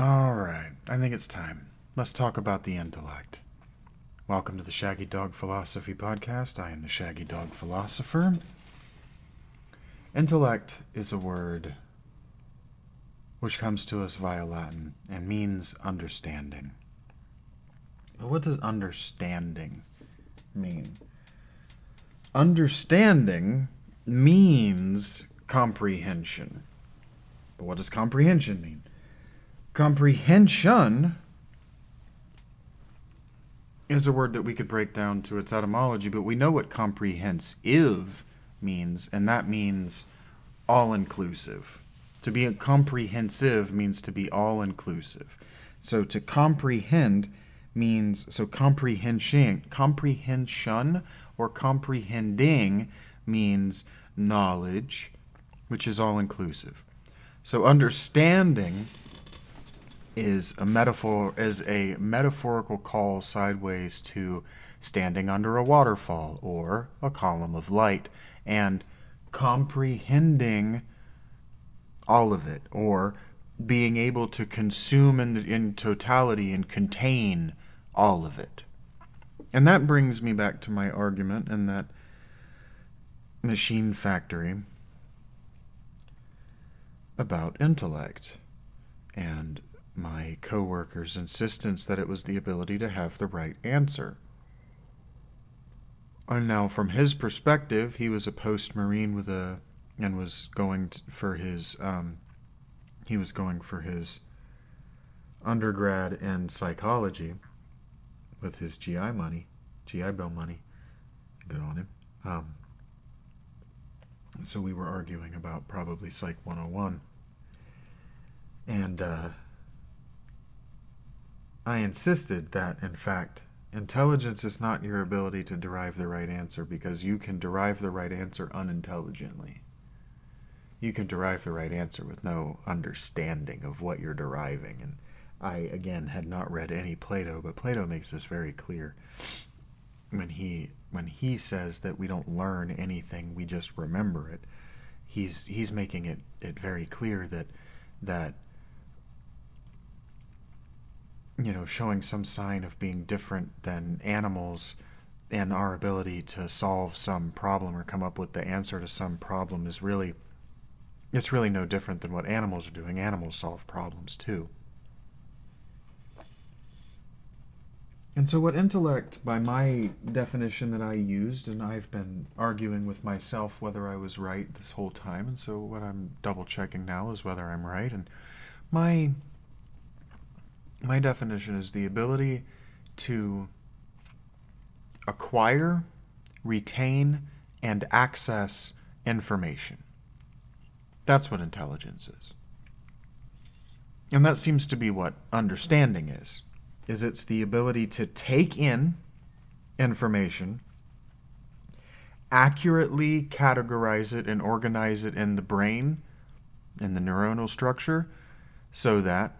All right, I think it's time. Let's talk about the intellect. Welcome to the Shaggy Dog Philosophy Podcast. I am the Shaggy Dog Philosopher. Intellect is a word which comes to us via Latin and means understanding. But what does understanding mean? Understanding means comprehension. But what does comprehension mean? Comprehension is a word that we could break down to its etymology, but we know what comprehensive means, and that means all-inclusive. To be comprehensive means to be all-inclusive. So to comprehend means, comprehension or comprehending means knowledge, which is all-inclusive. So understanding is a metaphorical call sideways to standing under a waterfall or a column of light and comprehending all of it, or being able to consume in totality and contain all of it. And that brings me back to my argument in that machine factory about intellect and my coworker's insistence that it was the ability to have the right answer. And now, from his perspective, he was a post-Marine and was going for his undergrad in psychology with his GI Bill money. Good on him. So we were arguing about probably Psych 101. And I insisted that, in fact, intelligence is not your ability to derive the right answer, because you can derive the right answer unintelligently. You can derive the right answer with no understanding of what you're deriving. And I, again, had not read any Plato, but Plato makes this very clear when he says that we don't learn anything, we just remember it. He's making it very clear that showing some sign of being different than animals and our ability to solve some problem or come up with the answer to some problem is really no different than what animals are doing. Animals solve problems too. And so what intellect, by my definition that I used, and I've been arguing with myself whether I was right this whole time, and so what I'm double checking now is whether I'm right, and my definition is the ability to acquire, retain, and access information. That's what intelligence is. And that seems to be what understanding is it's the ability to take in information, accurately categorize it and organize it in the brain, in the neuronal structure, so that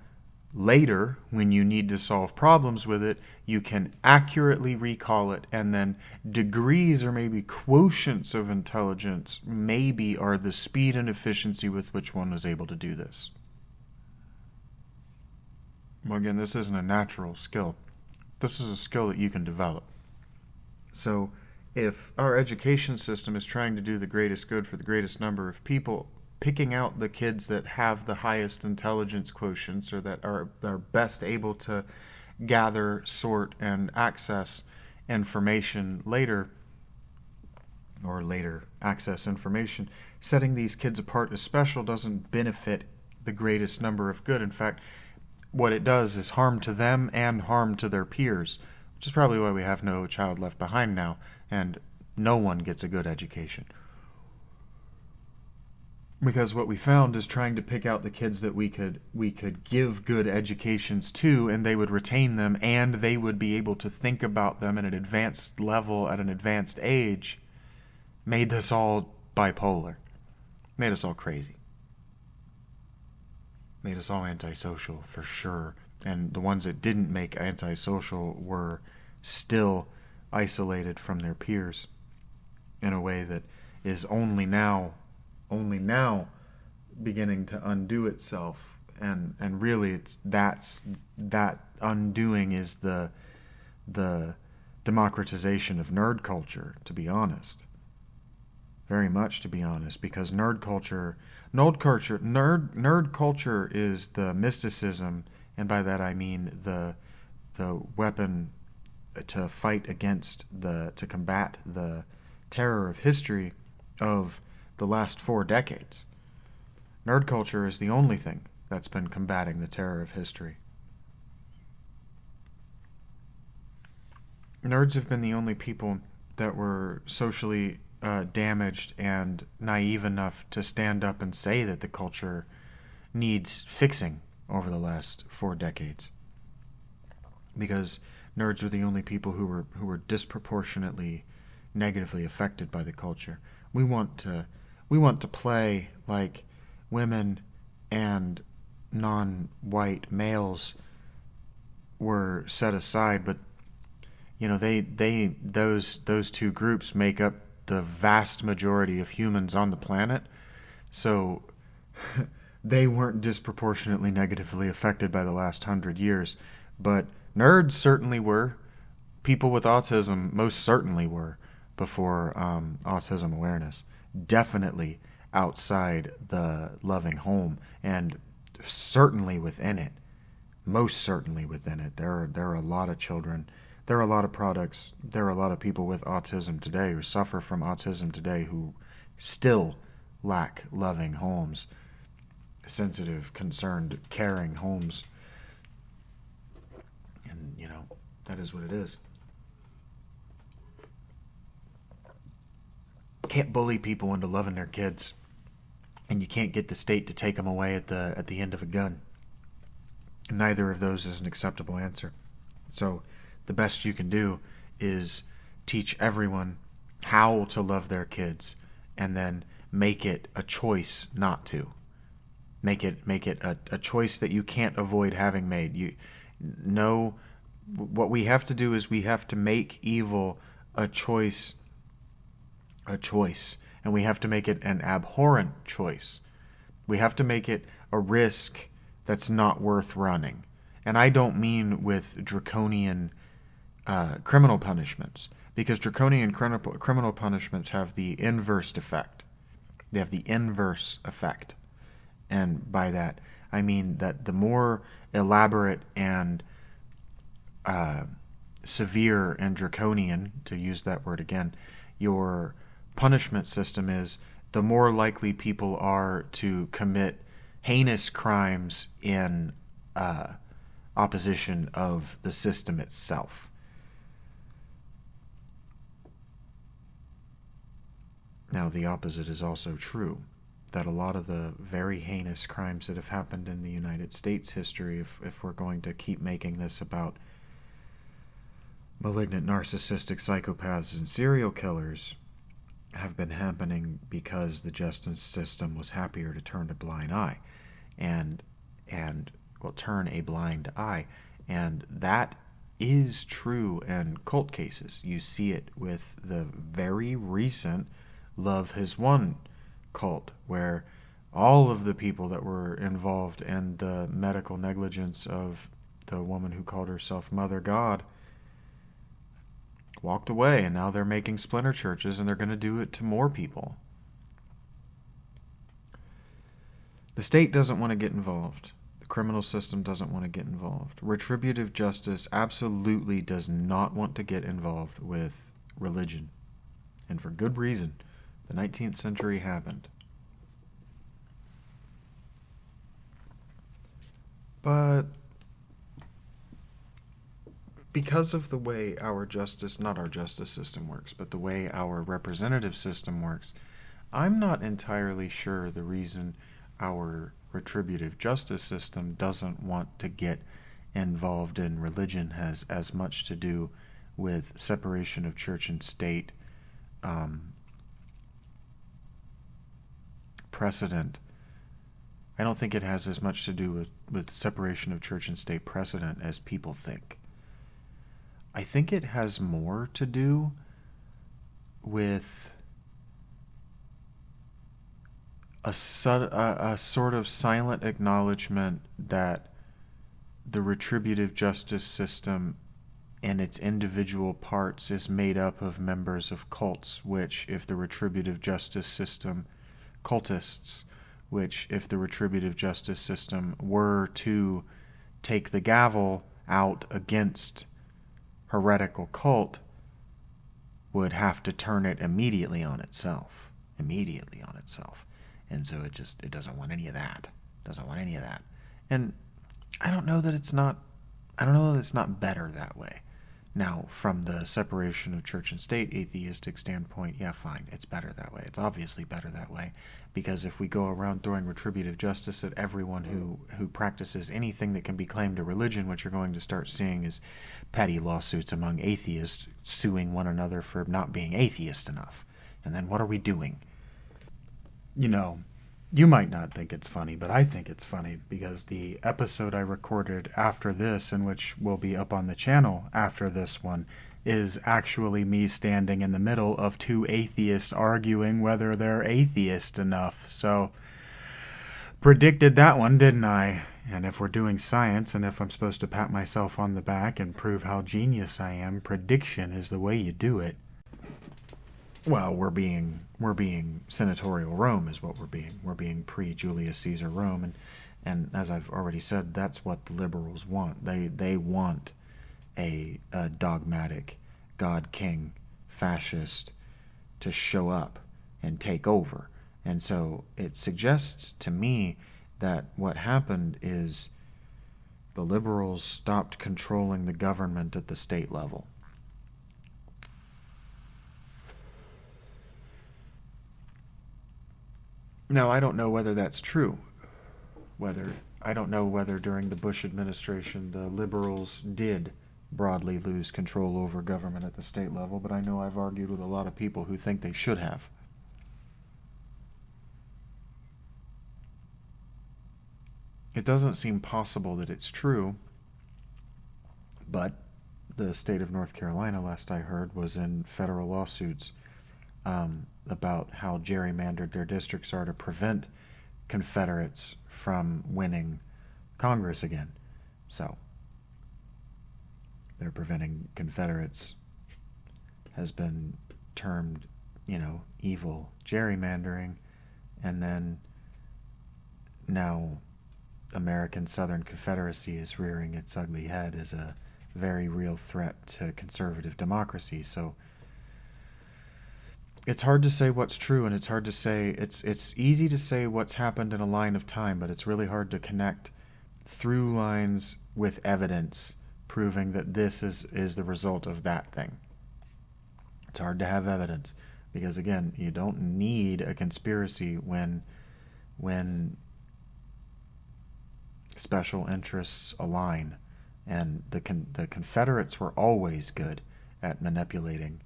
later, when you need to solve problems with it, you can accurately recall it, and then degrees or maybe quotients of intelligence maybe are the speed and efficiency with which one was able to do this. Well, again, this isn't a natural skill. This is a skill that you can develop. So if our education system is trying to do the greatest good for the greatest number of people, picking out the kids that have the highest intelligence quotients or that are best able to gather, sort, and access information later access information, setting these kids apart as special doesn't benefit the greatest number of good. In fact, what it does is harm to them and harm to their peers, which is probably why we have no child left behind now, and no one gets a good education. Because what we found is trying to pick out the kids that we could give good educations to, and they would retain them, and they would be able to think about them at an advanced level at an advanced age, made us all bipolar, made us all crazy, made us all antisocial for sure. And the ones that didn't make antisocial were still isolated from their peers in a way that is only now beginning to undo itself and really that undoing is the democratization of nerd culture, to be honest. Very much, to be honest, because nerd culture is the mysticism, and by that I mean the weapon to fight against to combat the terror of history of the last 4 decades. Nerd culture is the only thing that's been combating the terror of history. Nerds have been the only people that were socially damaged and naive enough to stand up and say that the culture needs fixing over the last 4 decades. Because nerds are the only people who were disproportionately negatively affected by the culture. We want to play like women and non-white males were set aside, but those two groups make up the vast majority of humans on the planet, so they weren't disproportionately negatively affected by the last 100 years, but nerds certainly were. People with autism most certainly were before autism awareness. Definitely outside the loving home, and certainly within it. Most certainly within it. There are a lot of children. There are a lot of products. There are a lot of people with autism today who suffer from autism today who still lack loving homes, sensitive, concerned, caring homes. And, that is what it is. Can't bully people into loving their kids. And you can't get the state to take them away at the end of a gun. Neither of those is an acceptable answer. So the best you can do is teach everyone how to love their kids, and then make it a choice not to. Make it a choice that you can't avoid having made. What we have to do is we have to make evil a choice, and we have to make it an abhorrent choice. We have to make it a risk that's not worth running. And I don't mean with draconian criminal punishments, because draconian criminal punishments have the inverse effect. They have the inverse effect. And by that, I mean that the more elaborate and severe and draconian, to use that word again, your punishment system is, the more likely people are to commit heinous crimes in opposition of the system itself. Now, the opposite is also true, that a lot of the very heinous crimes that have happened in the United States history, if we're going to keep making this about malignant narcissistic psychopaths and serial killers, have been happening because the justice system was happier to turn a blind eye, and turn a blind eye. And that is true in cult cases. You see it with the very recent Love Has Won cult, where all of the people that were involved in the medical negligence of the woman who called herself Mother God walked away, and now they're making splinter churches, and they're going to do it to more people. The state doesn't want to get involved. The criminal system doesn't want to get involved. Retributive justice absolutely does not want to get involved with religion. And for good reason. The 19th century happened. But because of the way our not our justice system works, but the way our representative system works, I'm not entirely sure the reason our retributive justice system doesn't want to get involved in religion has as much to do with separation of church and state, precedent. I don't think it has as much to do with separation of church and state precedent as people think. I think it has more to do with a sort of silent acknowledgement that the retributive justice system and its individual parts is made up of members of cults, which, if the retributive justice system, cultists, which, if the retributive justice system were to take the gavel out against heretical cult, would have to turn it immediately on itself. Immediately on itself. And so it doesn't want any of that. Doesn't want any of that. And I don't know that it's not better that way. Now, from the separation of church and state atheistic standpoint, yeah, fine, it's better that way. It's obviously better that way, because if we go around throwing retributive justice at everyone who practices anything that can be claimed a religion, what you're going to start seeing is petty lawsuits among atheists suing one another for not being atheist enough. And then what are we doing? You know, you might not think it's funny, but I think it's funny, because the episode I recorded after this, and which will be up on the channel after this one, is actually me standing in the middle of two atheists arguing whether they're atheist enough. So, predicted that one, didn't I? And if we're doing science, and if I'm supposed to pat myself on the back and prove how genius I am, prediction is the way you do it. Well, we're being senatorial Rome is what we're being. We're being pre-Julius Caesar Rome, and as I've already said, that's what the liberals want. They want a dogmatic God King fascist to show up and take over. And so it suggests to me that what happened is the liberals stopped controlling the government at the state level. Now, I don't know whether that's true. I don't know whether during the Bush administration the liberals did broadly lose control over government at the state level, but I know I've argued with a lot of people who think they should have. It doesn't seem possible that it's true, but the state of North Carolina, last I heard, was in federal lawsuits about how gerrymandered their districts are to prevent Confederates from winning Congress again. So, they're preventing Confederates has been termed, evil gerrymandering, and then now American Southern Confederacy is rearing its ugly head as a very real threat to conservative democracy. So it's hard to say what's true, and it's hard to say, it's easy to say what's happened in a line of time, but it's really hard to connect through lines with evidence proving that this is the result of that thing. It's hard to have evidence, because again, you don't need a conspiracy when special interests align, and the Confederates were always good at manipulating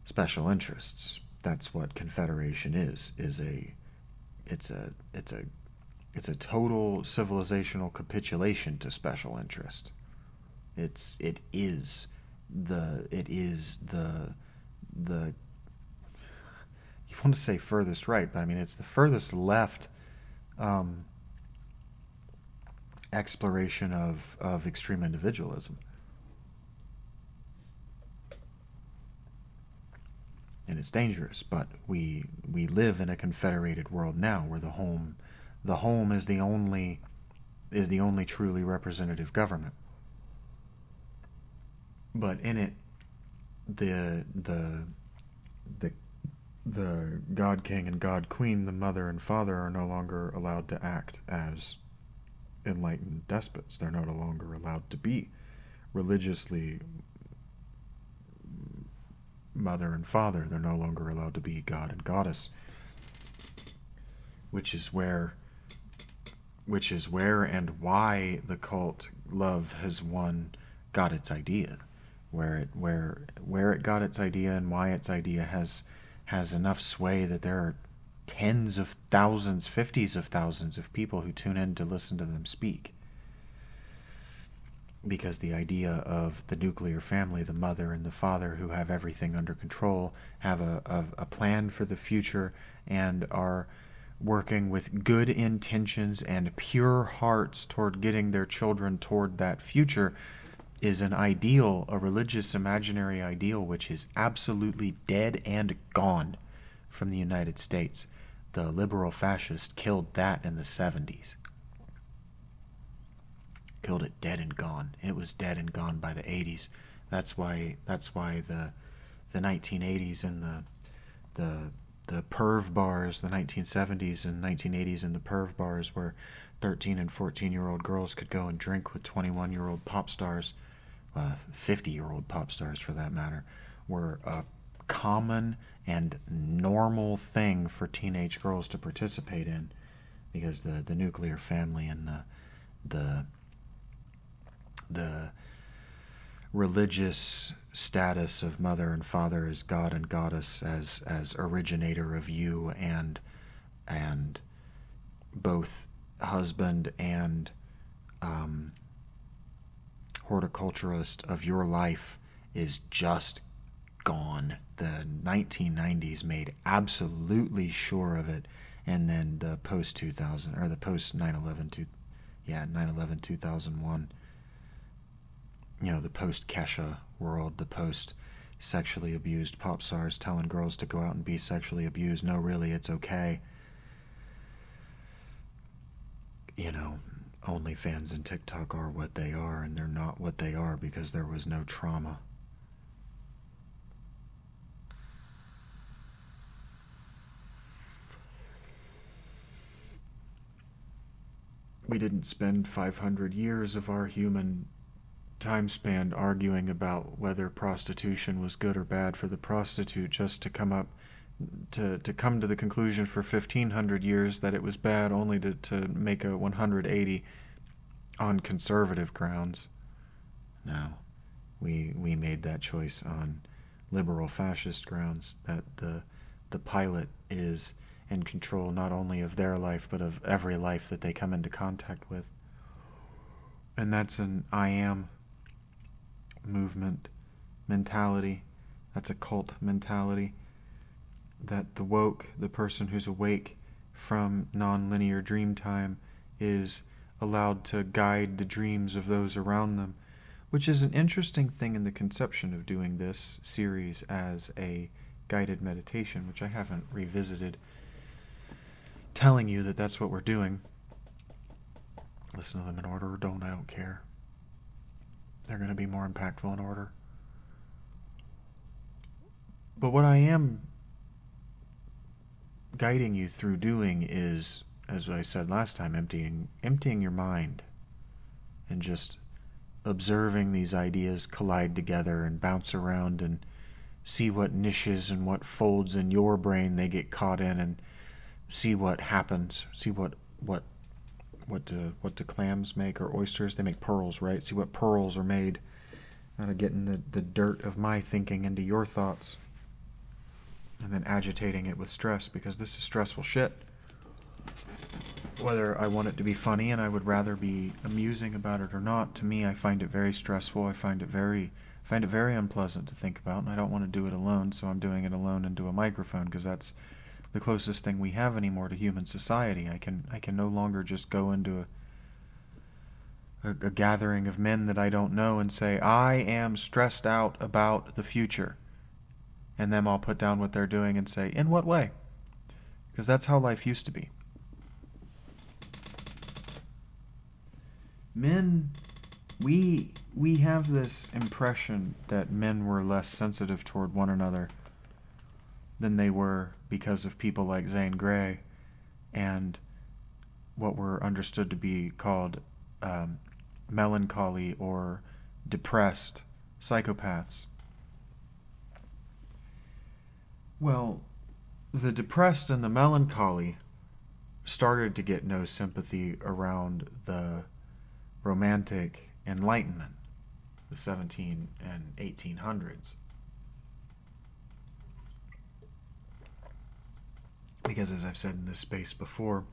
special interests. That's what Confederation is it's a total civilizational capitulation to special interest. It is the you want to say furthest right, but I mean it's the furthest left exploration of extreme individualism. And it's dangerous, but we live in a confederated world now, where the home is the only truly representative government. But in it, the God King and God Queen, the mother and father, are no longer allowed to act as enlightened despots. They're no longer allowed to be religiously mother and father. They're no longer allowed to be God and Goddess, which is where and why the cult love has got its idea, where it got its idea, and why its idea has enough sway that there are tens of thousands, 50s of thousands of people who tune in to listen to them speak. because the idea of the nuclear family, the mother and the father who have everything under control, have a plan for the future, and are working with good intentions and pure hearts toward getting their children toward that future, is an ideal, a religious imaginary ideal, which is absolutely dead and gone from the United States. The liberal fascists killed that in the 70s. Killed it dead and gone. It was dead and gone by the 80s. That's why the 1980s and the perv bars, the 1970s and 1980s and the perv bars, where 13 and 14-year-old girls could go and drink with 21-year-old pop stars, 50-year-old pop stars for that matter, were a common and normal thing for teenage girls to participate in, because the nuclear family and the religious status of mother and father as God and goddess, as originator of you and both husband and horticulturist of your life, is just gone. The 1990s made absolutely sure of it, and then the post 2000, or the post 9/11 2001, the post Kesha world, the post sexually abused pop stars telling girls to go out and be sexually abused. No, really, it's okay. OnlyFans and TikTok are what they are, and they're not what they are because there was no trauma. We didn't spend 500 years of our human time span arguing about whether prostitution was good or bad for the prostitute, just to come to the conclusion for 1,500 years that it was bad, only to make a 180 on conservative grounds. No, we made that choice on liberal fascist grounds, that the pilot is in control not only of their life but of every life that they come into contact with. And that's an I am movement mentality. That's a cult mentality. That the woke, the person who's awake from non-linear dream time, is allowed to guide the dreams of those around them, which is an interesting thing in the conception of doing this series as a guided meditation, which I haven't revisited, telling you that that's what we're doing. Listen to them in order or don't, I don't care. They're going to be more impactful in order. But what I am guiding you through doing is, as I said last time, emptying your mind and just observing these ideas collide together and bounce around, and see what niches and what folds in your brain they get caught in, and see what happens. See what do clams make, or oysters? They make pearls, right? See what pearls are made out of getting the dirt of my thinking into your thoughts, and then agitating it with stress, because this is stressful shit. Whether I want it to be funny and I would rather be amusing about it or not, to me I find it very stressful. I find it very unpleasant to think about, and I don't want to do it alone, so I'm doing it alone into a microphone, because that's the closest thing we have anymore to human society. I can no longer just go into a gathering of men that I don't know and say, I am stressed out about the future, and them all put down what they're doing and say, in what way? Because that's how life used to be. Men, we have this impression that men were less sensitive toward one another than they were because of people like Zane Grey and what were understood to be called melancholy or depressed psychopaths. Well, the depressed and the melancholy started to get no sympathy around the Romantic Enlightenment, the 17 and 1800s. Because, as I've said in this space before,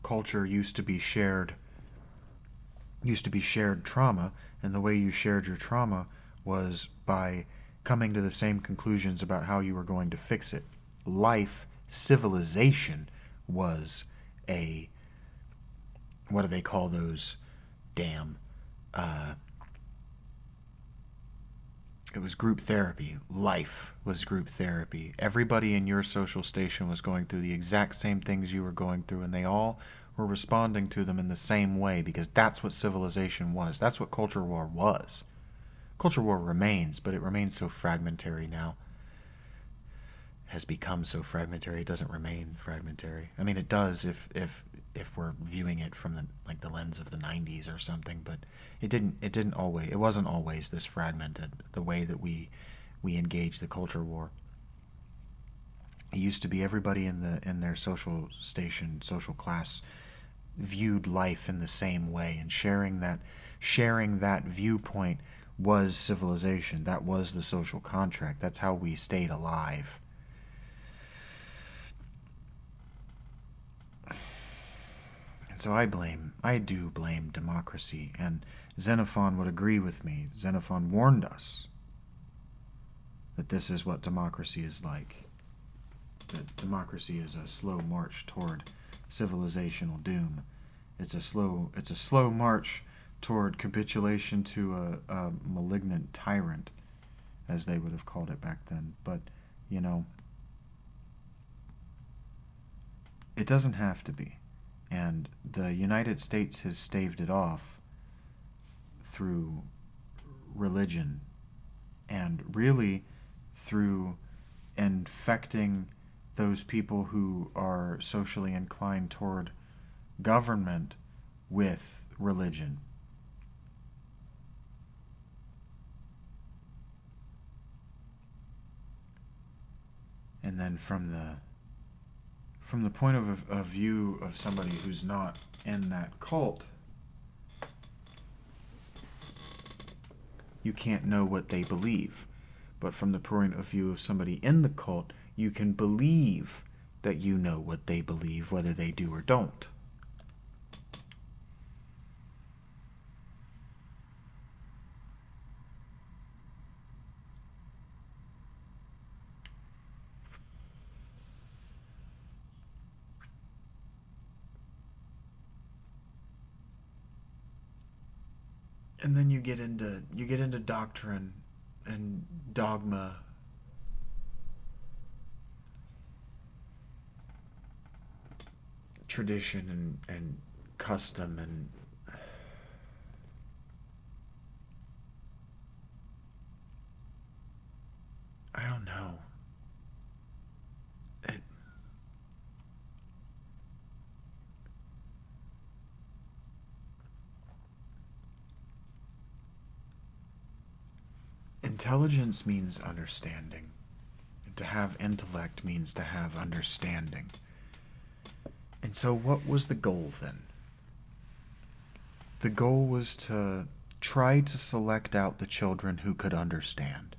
culture used to be shared used to be shared trauma, and the way you shared your trauma was by coming to the same conclusions about how you were going to fix it. Life, civilization, was a, what do they call those? Damn. It was group therapy. Life was group therapy. Everybody in your social station was going through the exact same things you were going through, and they all were responding to them in the same way, because that's what civilization was. That's what culture war was. Culture war remains, but it remains so fragmentary now. Has become so fragmentary. It doesn't remain fragmentary. I mean, it does if we're viewing it from the lens of the 90s or something, but it wasn't always this fragmented, the way that we engage the culture war. It used to be everybody in their social station, social class, viewed life in the same way, and sharing that viewpoint was civilization. That was the social contract. That's how we stayed alive. And so I do blame democracy, and Xenophon would agree with me. Xenophon warned us that this is what democracy is like. That democracy is a slow march toward civilizational doom. It's a slow march toward capitulation to a malignant tyrant, as they would have called it back then. But, it doesn't have to be. And the United States has staved it off through religion, and really through infecting those people who are socially inclined toward government with religion. And then from the point of view of somebody who's not in that cult, you can't know what they believe. But from the point of view of somebody in the cult, you can believe that you know what they believe, whether they do or don't. And then you get into doctrine and dogma, tradition and custom, and I don't know. Intelligence means understanding. To have intellect means to have understanding. And so what was the goal then? The goal was to try to select out the children who could understand.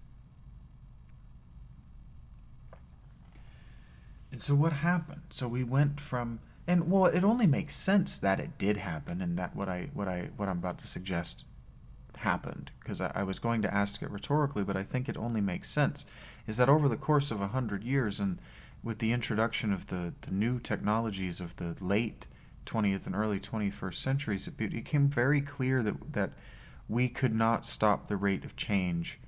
And so what happened? So we went from, and well, it only makes sense that it did happen, and that what I'm about to suggest happened, because I was going to ask it rhetorically, but I think it only makes sense, is that over the course of 100 years, and with the introduction of the new technologies of the late 20th and early 21st centuries, it became very clear that we could not stop the rate of change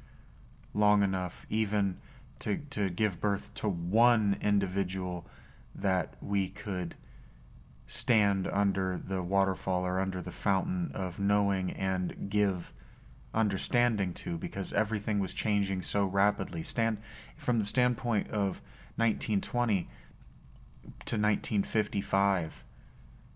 long enough even to give birth to one individual that we could stand under the waterfall or under the fountain of knowing and give understanding to, because everything was changing so rapidly. From the standpoint of 1920 to 1955,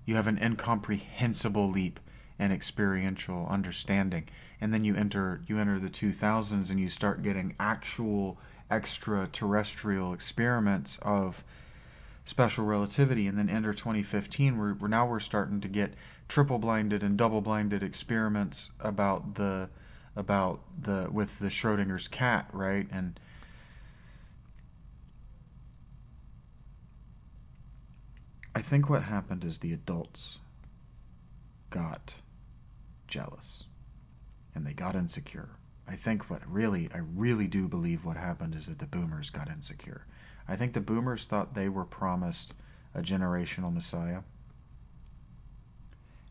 you have an incomprehensible leap in experiential understanding, and then you enter the 2000s and you start getting actual extraterrestrial experiments of special relativity, and then enter 2015 we're starting to get triple-blinded and double-blinded experiments about the with the Schrodinger's cat, right? And I think what happened is the adults got jealous. And they got insecure. I really do believe what happened is that the boomers got insecure. I think the boomers thought they were promised a generational messiah,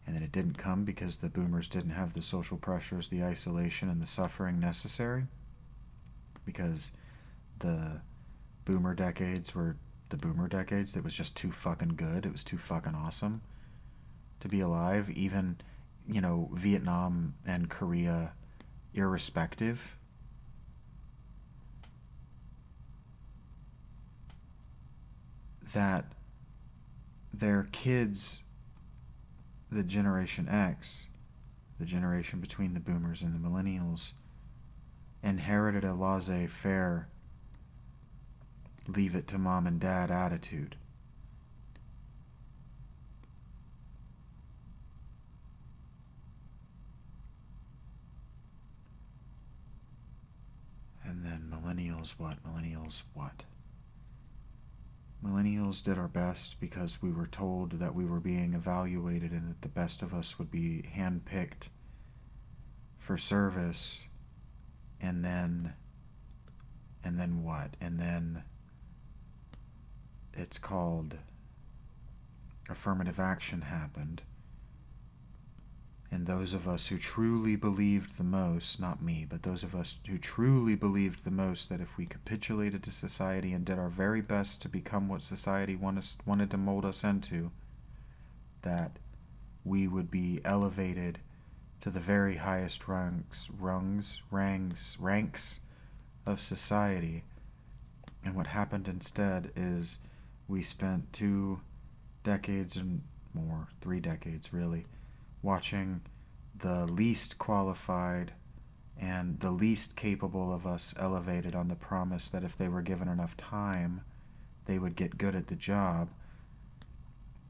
and that it didn't come because the boomers didn't have the social pressures, the isolation, and the suffering necessary, because the boomer decades were the boomer decades. It was just too fucking good. It was too fucking awesome to be alive, even, Vietnam and Korea irrespective. That their kids, the Generation X, the generation between the boomers and the millennials, inherited a laissez-faire, leave it to mom and dad attitude. And then millennials what? Millennials did our best because we were told that we were being evaluated and that the best of us would be handpicked for service. And then what? And then it's called affirmative action happened. And those of us who truly believed the most, not me, but those of us who truly believed the most that if we capitulated to society and did our very best to become what society wanted to mold us into, that we would be elevated to the very highest ranks of society. And what happened instead is we spent 2 decades and more, 3 decades really, watching the least qualified and the least capable of us elevated on the promise that if they were given enough time, they would get good at the job.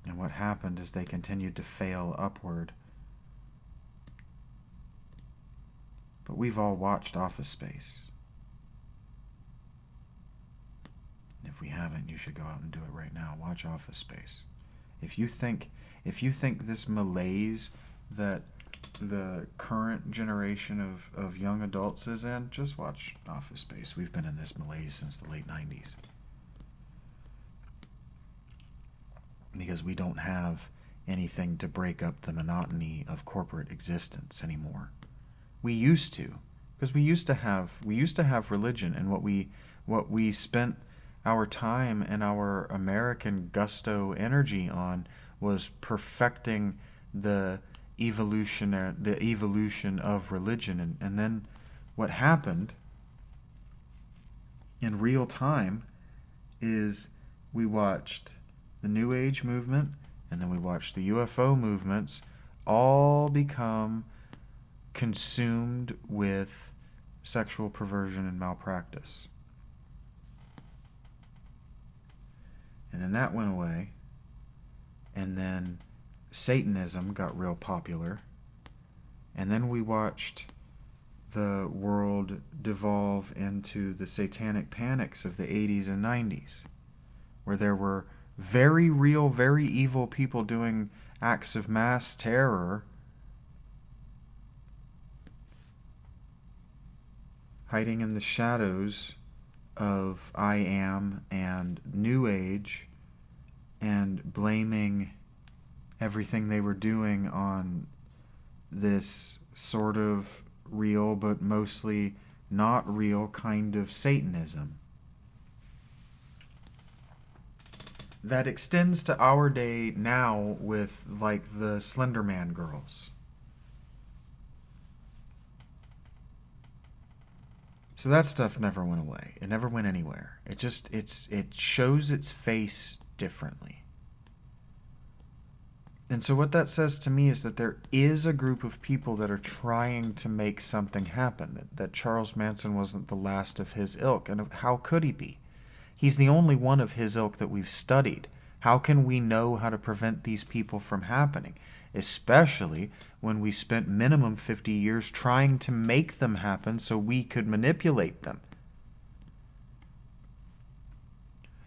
And what happened is they continued to fail upward. But we've all watched Office Space. If we haven't, you should go out and do it right now. Watch Office Space. If you think this malaise that the current generation of young adults is in, just watch Office Space. We've been in this malaise since the late 90s. Because we don't have anything to break up the monotony of corporate existence anymore. We used to, because we used to have religion, and what we spent our time and our American gusto energy on was perfecting the evolution of religion. And then what happened in real time is we watched the New Age movement, and then we watched the UFO movements all become consumed with sexual perversion and malpractice. And then that went away. And then Satanism got real popular. And then we watched the world devolve into the satanic panics of the 80s and 90s, where there were very real, very evil people doing acts of mass terror, hiding in the shadows of I Am and New Age, and blaming everything they were doing on this sort of real but mostly not real kind of Satanism that extends to our day now with like the Slender Man girls. So that stuff never went away. It never went anywhere. It shows its face differently. And so what that says to me is that there is a group of people that are trying to make something happen. That Charles Manson wasn't the last of his ilk. And how could he be? He's the only one of his ilk that we've studied. How can we know how to prevent these people from happening? Especially when we spent minimum 50 years trying to make them happen so we could manipulate them.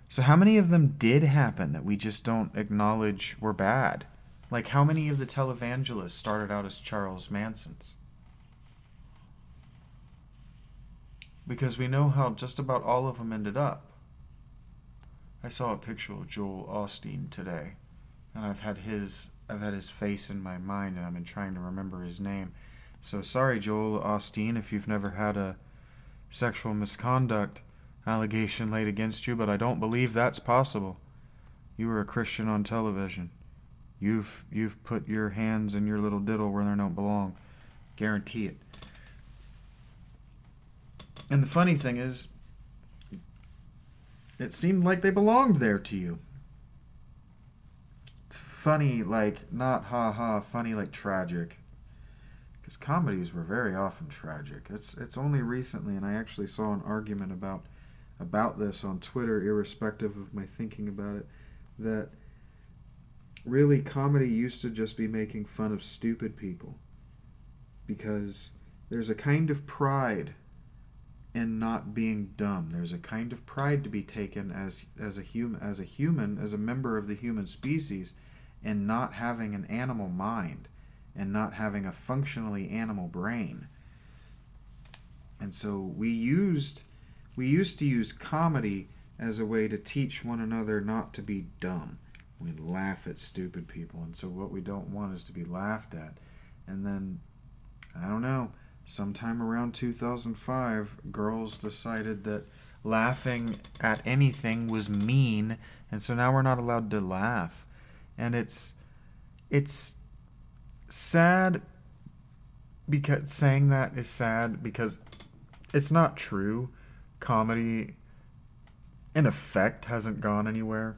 So how many of them did happen that we just don't acknowledge were bad? Like, how many of the televangelists started out as Charles Mansons? Because we know how just about all of them ended up. I saw a picture of Joel Osteen today, and I've had his face in my mind, and I've been trying to remember his name. So sorry, Joel Osteen, if you've never had a sexual misconduct allegation laid against you, but I don't believe that's possible. You were a Christian on television. You've put your hands in your little diddle where they don't belong. Guarantee it. And the funny thing is, it seemed like they belonged there to you. Funny, like, not ha-ha, funny like tragic. Because comedies were very often tragic. It's only recently, and I actually saw an argument about this on Twitter, irrespective of my thinking about it, that really comedy used to just be making fun of stupid people. Because there's a kind of pride in not being dumb. There's a kind of pride to be taken as a human, as a member of the human species, in not having an animal mind and not having a functionally animal brain. And so we used to use comedy as a way to teach one another not to be dumb. We laugh at stupid people, and so what we don't want is to be laughed at. And then, I don't know, sometime around 2005, girls decided that laughing at anything was mean, and so now we're not allowed to laugh. And it's sad, because saying that is sad because it's not true. Comedy, in effect, hasn't gone anywhere.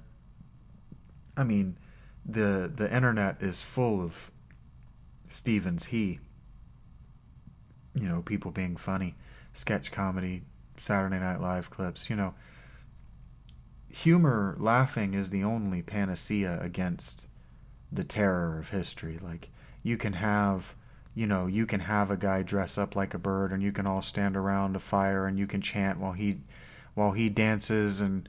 I mean, the internet is full of Stephen's He. You know, people being funny, sketch comedy, Saturday Night Live clips, you know. Humor, laughing is the only panacea against the terror of history. Like, you can have a guy dress up like a bird, and you can all stand around a fire and you can chant while he dances, and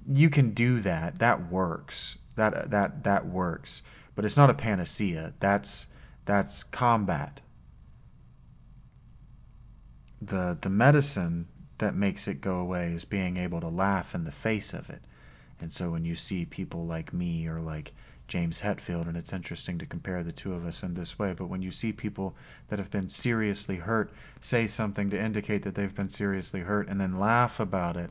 you can do that. That works. That works. But it's not a panacea. That's combat. The medicine that makes it go away is being able to laugh in the face of it. And so when you see people like me or like James Hetfield, and it's interesting to compare the two of us in this way, but when you see people that have been seriously hurt say something to indicate that they've been seriously hurt and then laugh about it,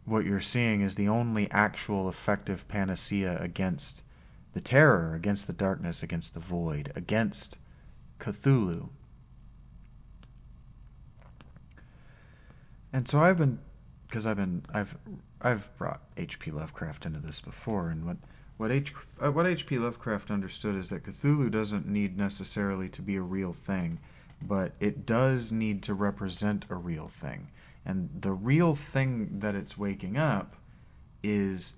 what you're seeing is the only actual effective panacea against the terror, against the darkness, against the void, against Cthulhu. And so I've brought H.P. Lovecraft into this before, and what H.P. Lovecraft understood is that Cthulhu doesn't need necessarily to be a real thing, but it does need to represent a real thing. And the real thing that it's waking up is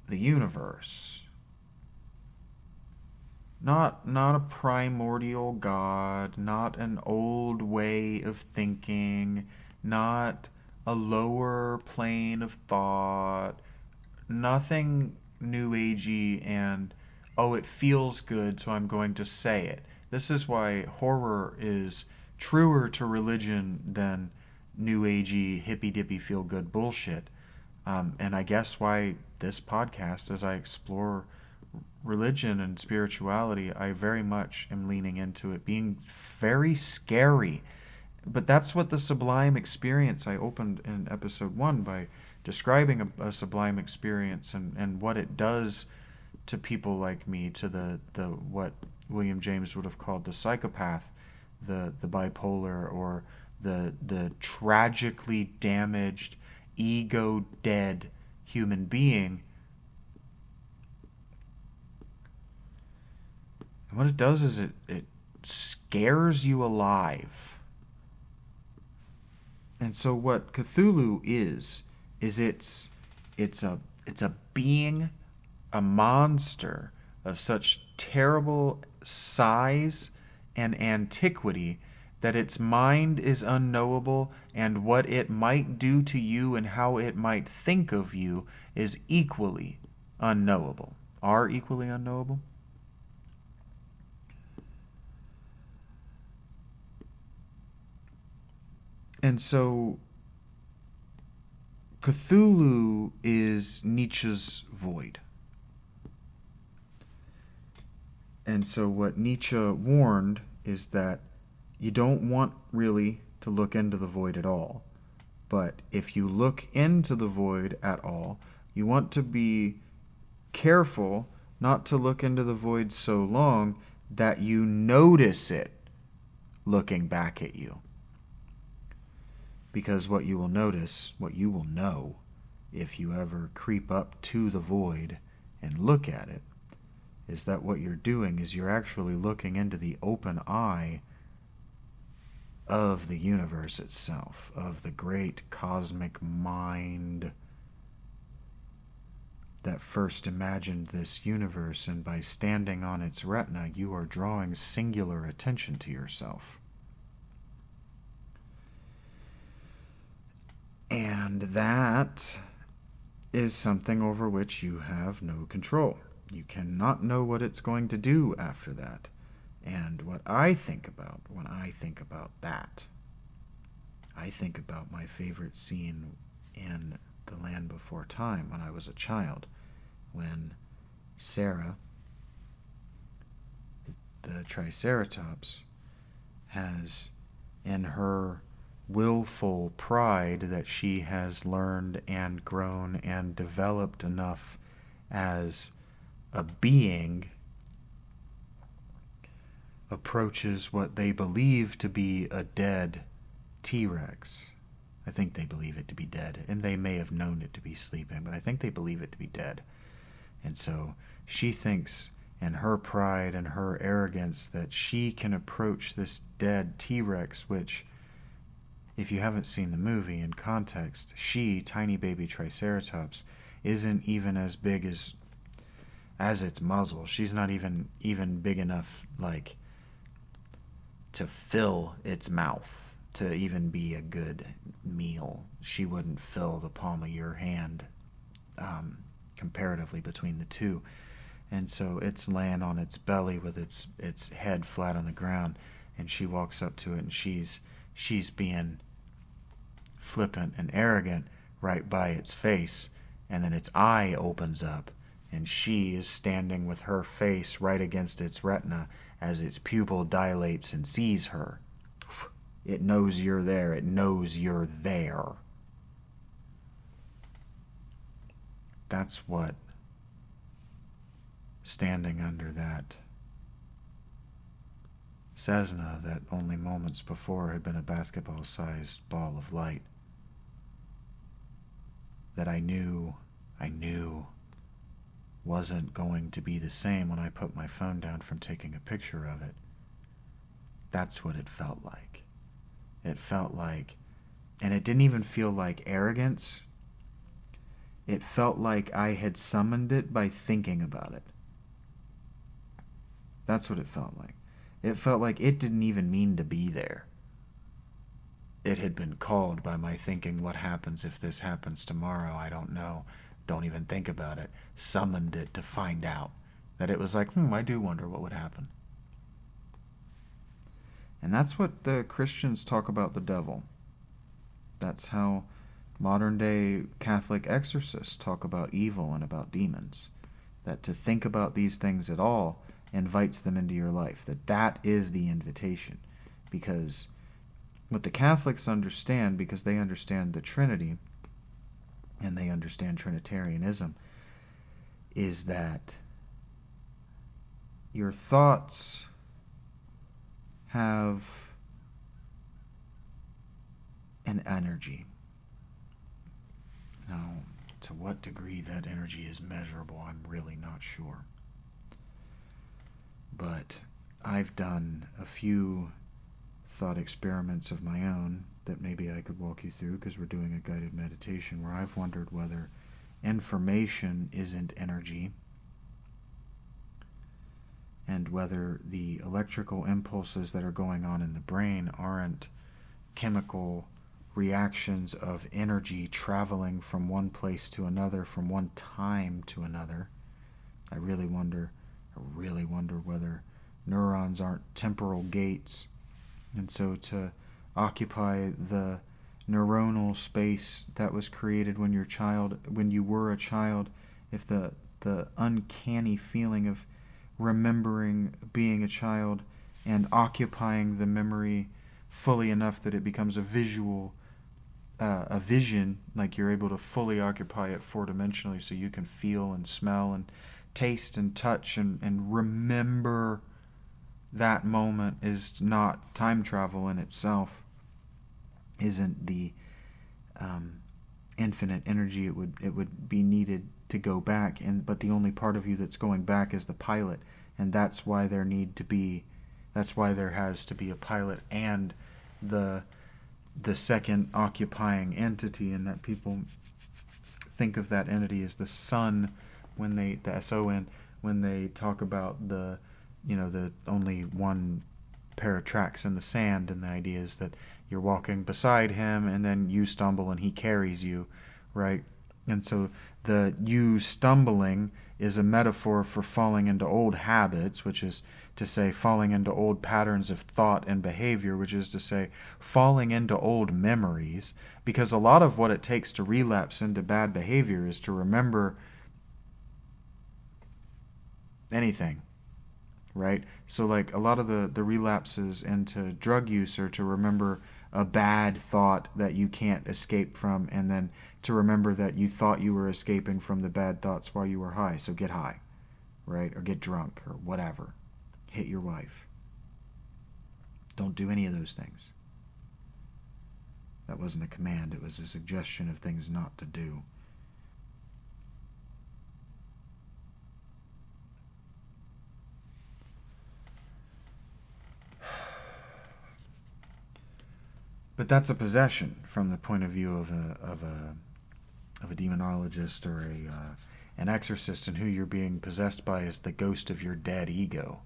the universe. Not a primordial God, not an old way of thinking, not a lower plane of thought, nothing new agey and, oh, it feels good, so I'm going to say it. This is why horror is truer to religion than new agey, hippy-dippy, feel-good bullshit. And I guess why this podcast, as I explore religion and spirituality, I very much am leaning into it being very scary. But that's what the sublime experience, I opened in episode 1 by describing a sublime experience and what it does to people like me, to the what William James would have called the psychopath, the bipolar, or the tragically damaged, ego dead human being. And what it does is it scares you alive. And so what Cthulhu is it's a being, a monster of such terrible size and antiquity that its mind is unknowable, and what it might do to you and how it might think of you is equally unknowable. are equally unknowable. And so Cthulhu is Nietzsche's void. And so what Nietzsche warned is that you don't want really to look into the void at all. But if you look into the void at all, you want to be careful not to look into the void so long that you notice it looking back at you. Because what you will notice, what you will know, if you ever creep up to the void and look at it, is that what you're doing is you're actually looking into the open eye of the universe itself, of the great cosmic mind that first imagined this universe, and by standing on its retina, you are drawing singular attention to yourself. And that is something over which you have no control. You cannot know what it's going to do after that. And what I think about when I think about that, I think about my favorite scene in The Land Before Time when I was a child, when Sarah, the Triceratops, has, in her willful pride that she has learned and grown and developed enough as a being, approaches what they believe to be a dead T-Rex. I think they believe it to be dead, and they may have known it to be sleeping, but I think they believe it to be dead. And so she thinks, in her pride and her arrogance, that she can approach this dead T-Rex, which, if you haven't seen the movie, in context, she, tiny baby Triceratops, isn't even as big as its muzzle. She's not even big enough, like, to fill its mouth, to even be a good meal. She wouldn't fill the palm of your hand, comparatively, between the two. And so it's laying on its belly with its head flat on the ground, and she walks up to it, and she's being flippant and arrogant right by its face, and then its eye opens up, and she is standing with her face right against its retina as its pupil dilates and sees her. It knows you're there. It knows you're there. That's what standing under that Cessna that only moments before had been a basketball-sized ball of light, that I knew wasn't going to be the same when I put my phone down from taking a picture of it. That's what it felt like. It felt like, and it didn't even feel like arrogance. It felt like I had summoned it by thinking about it. That's what it felt like. It felt like it didn't even mean to be there. It had been called by my thinking, what happens if this happens tomorrow? I don't know. Don't even think about it. Summoned it to find out. That it was like, I do wonder what would happen. And that's what the Christians talk about the devil. That's how modern day Catholic exorcists talk about evil and about demons. That to think about these things at all invites them into your life. That is the invitation. Because what the Catholics understand, because they understand the Trinity and they understand Trinitarianism, is that your thoughts have an energy. Now, to what degree that energy is measurable, I'm really not sure. But I've done a few thought experiments of my own that maybe I could walk you through, because we're doing a guided meditation, where I've wondered whether information isn't energy, and whether the electrical impulses that are going on in the brain aren't chemical reactions of energy traveling from one place to another, from one time to another. I really wonder whether neurons aren't temporal gates. And so to occupy the neuronal space that was created when you were a child, if the uncanny feeling of remembering being a child and occupying the memory fully enough that it becomes a vision, like you're able to fully occupy it four-dimensionally so you can feel and smell and taste and touch and remember that moment, is not time travel in itself, isn't the infinite energy it would be needed to go back, but the only part of you that's going back is the pilot, and that's why there has to be a pilot and the second occupying entity, and that people think of that entity as the sun the SON, when they talk about the only one pair of tracks in the sand, and the idea is that you're walking beside him and then you stumble and he carries you, right? And so the you stumbling is a metaphor for falling into old habits, which is to say falling into old patterns of thought and behavior, which is to say falling into old memories, because a lot of what it takes to relapse into bad behavior is to remember anything, right? So like a lot of the relapses into drug use are to remember a bad thought that you can't escape from, and then to remember that you thought you were escaping from the bad thoughts while you were high. So get high, right? Or get drunk or whatever. Hit your wife. Don't do any of those things. That wasn't a command. It was a suggestion of things not to do. But that's a possession from the point of view of a demonologist or an exorcist, and who you're being possessed by is the ghost of your dead ego.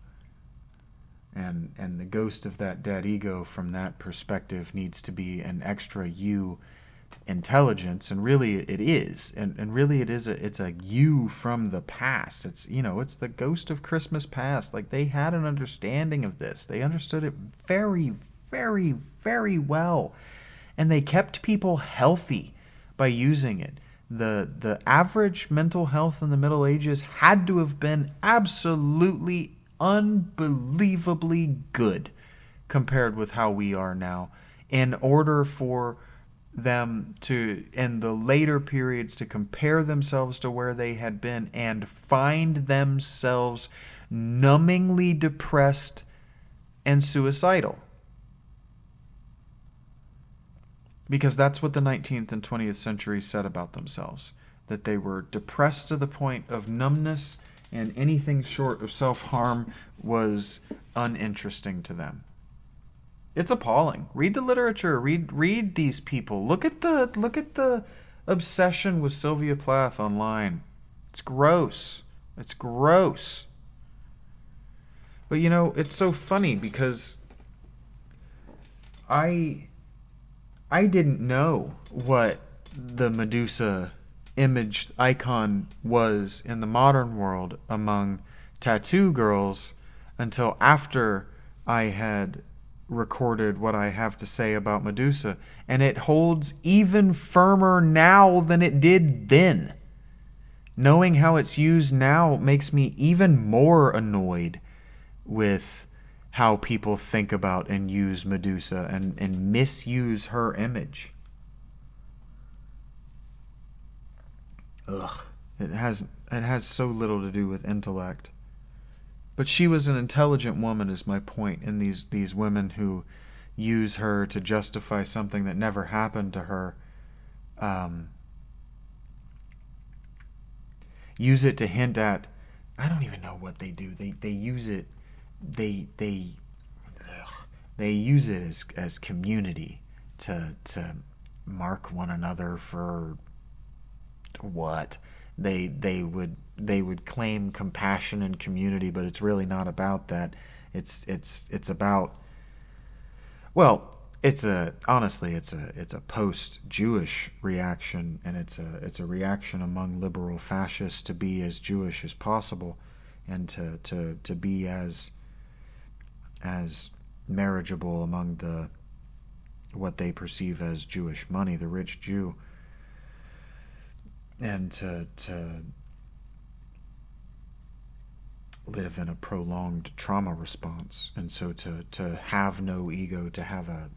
And the ghost of that dead ego from that perspective needs to be an extra you intelligence, and really it is. And really it's a you from the past. It's the ghost of Christmas past. Like, they had an understanding of this. They understood it very, very, very well. And they kept people healthy by using it. The average mental health in the Middle Ages had to have been absolutely unbelievably good compared with how we are now, in order for them to, in the later periods, to compare themselves to where they had been and find themselves numbingly depressed and suicidal. Because that's what the 19th and 20th century said about themselves, that they were depressed to the point of numbness, and anything short of self-harm was uninteresting to them. It's appalling. Read the literature. Read these people. Look at the obsession with Sylvia Plath online. It's gross. It's gross. But it's so funny because I didn't know what the Medusa image icon was in the modern world among tattoo girls until after I had recorded what I have to say about Medusa, and it holds even firmer now than it did then. Knowing how it's used now makes me even more annoyed with how people think about and use Medusa and misuse her image. Ugh. It has so little to do with intellect. But she was an intelligent woman, is my point, and these women who use her to justify something that never happened to her, use it to hint at, I don't even know what they do. They use it, they use it as community to mark one another for what? They would claim compassion and community, but it's really not about that. It's about, well, it's a post-Jewish reaction, and it's a reaction among liberal fascists to be as Jewish as possible, and to be as marriageable among the what they perceive as Jewish money, the rich Jew, and to live in a prolonged trauma response. And so to have no ego, to have a,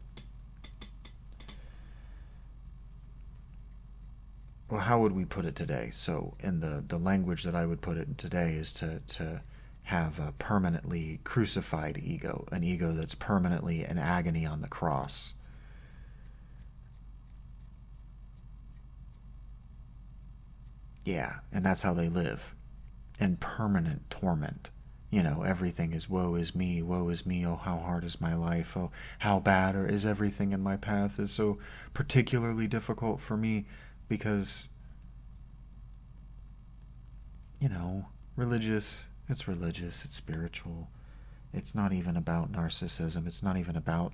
well, how would we put it today? So in the language that I would put it in today is to have a permanently crucified ego, an ego that's permanently in agony on the cross. Yeah, and that's how they live, in permanent torment. Everything is woe is me, oh, how hard is my life, oh, how bad or is everything in my path is so particularly difficult for me because, religious, it's spiritual. It's not even about narcissism, it's not even about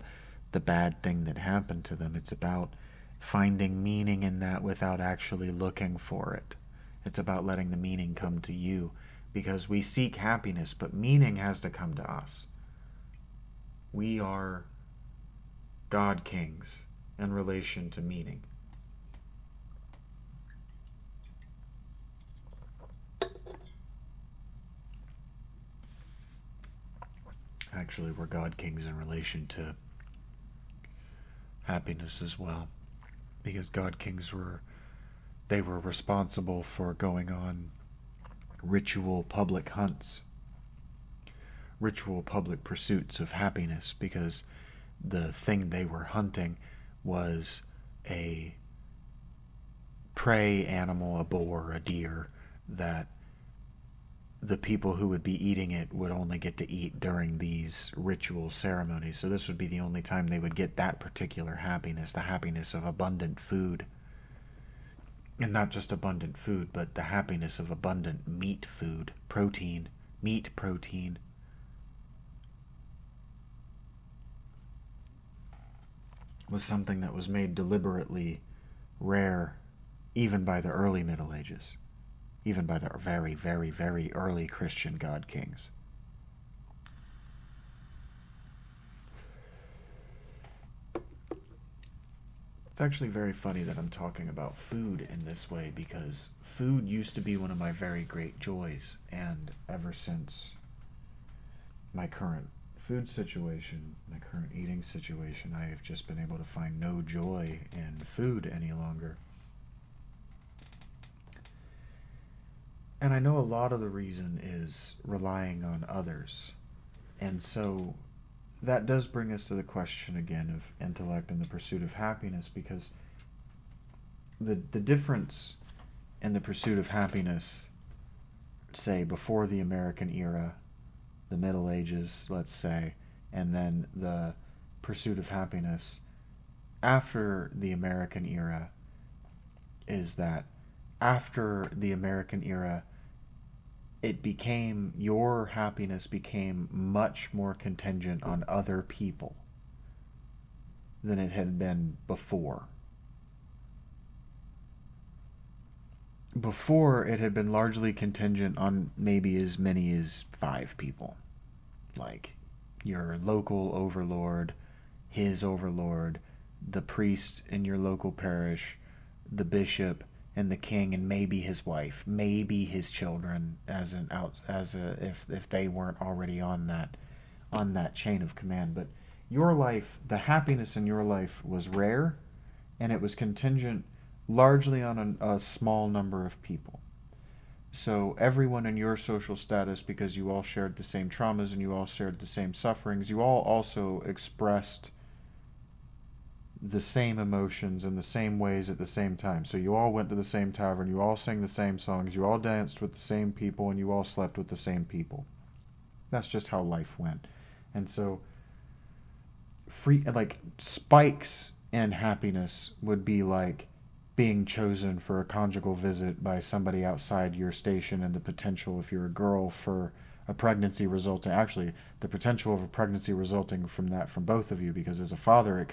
the bad thing that happened to them, it's about finding meaning in that without actually looking for it. It's about letting the meaning come to you, because we seek happiness, but meaning has to come to us. We are God kings in relation to meaning. Actually, we're God kings in relation to happiness as well, because God kings were responsible for going on ritual public hunts, ritual public pursuits of happiness, because the thing they were hunting was a prey animal, a boar, a deer, that the people who would be eating it would only get to eat during these ritual ceremonies. So this would be the only time they would get that particular happiness, the happiness of abundant food. And not just abundant food, but the happiness of abundant meat food, protein, meat protein. Was something that was made deliberately rare even by the early Middle Ages, even by the very, very, very early Christian God kings. It's actually very funny that I'm talking about food in this way, because food used to be one of my very great joys, and ever since my current food situation, my current eating situation, I have just been able to find no joy in food any longer. And I know a lot of the reason is relying on others. And so that does bring us to the question again of intellect and the pursuit of happiness, because the difference in the pursuit of happiness, say, before the American era, the Middle Ages, let's say, and then the pursuit of happiness after the American era, is that after the American era, your happiness became much more contingent on other people than it had been before. Before, it had been largely contingent on maybe as many as 5 people. Like your local overlord, his overlord, the priest in your local parish, the bishop, and the king, and maybe his wife, maybe his children, if they weren't already on that chain of command. But your life, the happiness in your life was rare, and it was contingent largely on a small number of people. So everyone in your social status, because you all shared the same traumas and you all shared the same sufferings, you all also expressed the same emotions in the same ways at the same time. So you all went to the same tavern, you all sang the same songs, you all danced with the same people, and you all slept with the same people. That's just how life went. And so spikes in happiness would be like being chosen for a conjugal visit by somebody outside your station, and the potential, if you're a girl, for a pregnancy resulting, actually the potential of a pregnancy resulting from that from both of you, because as a father it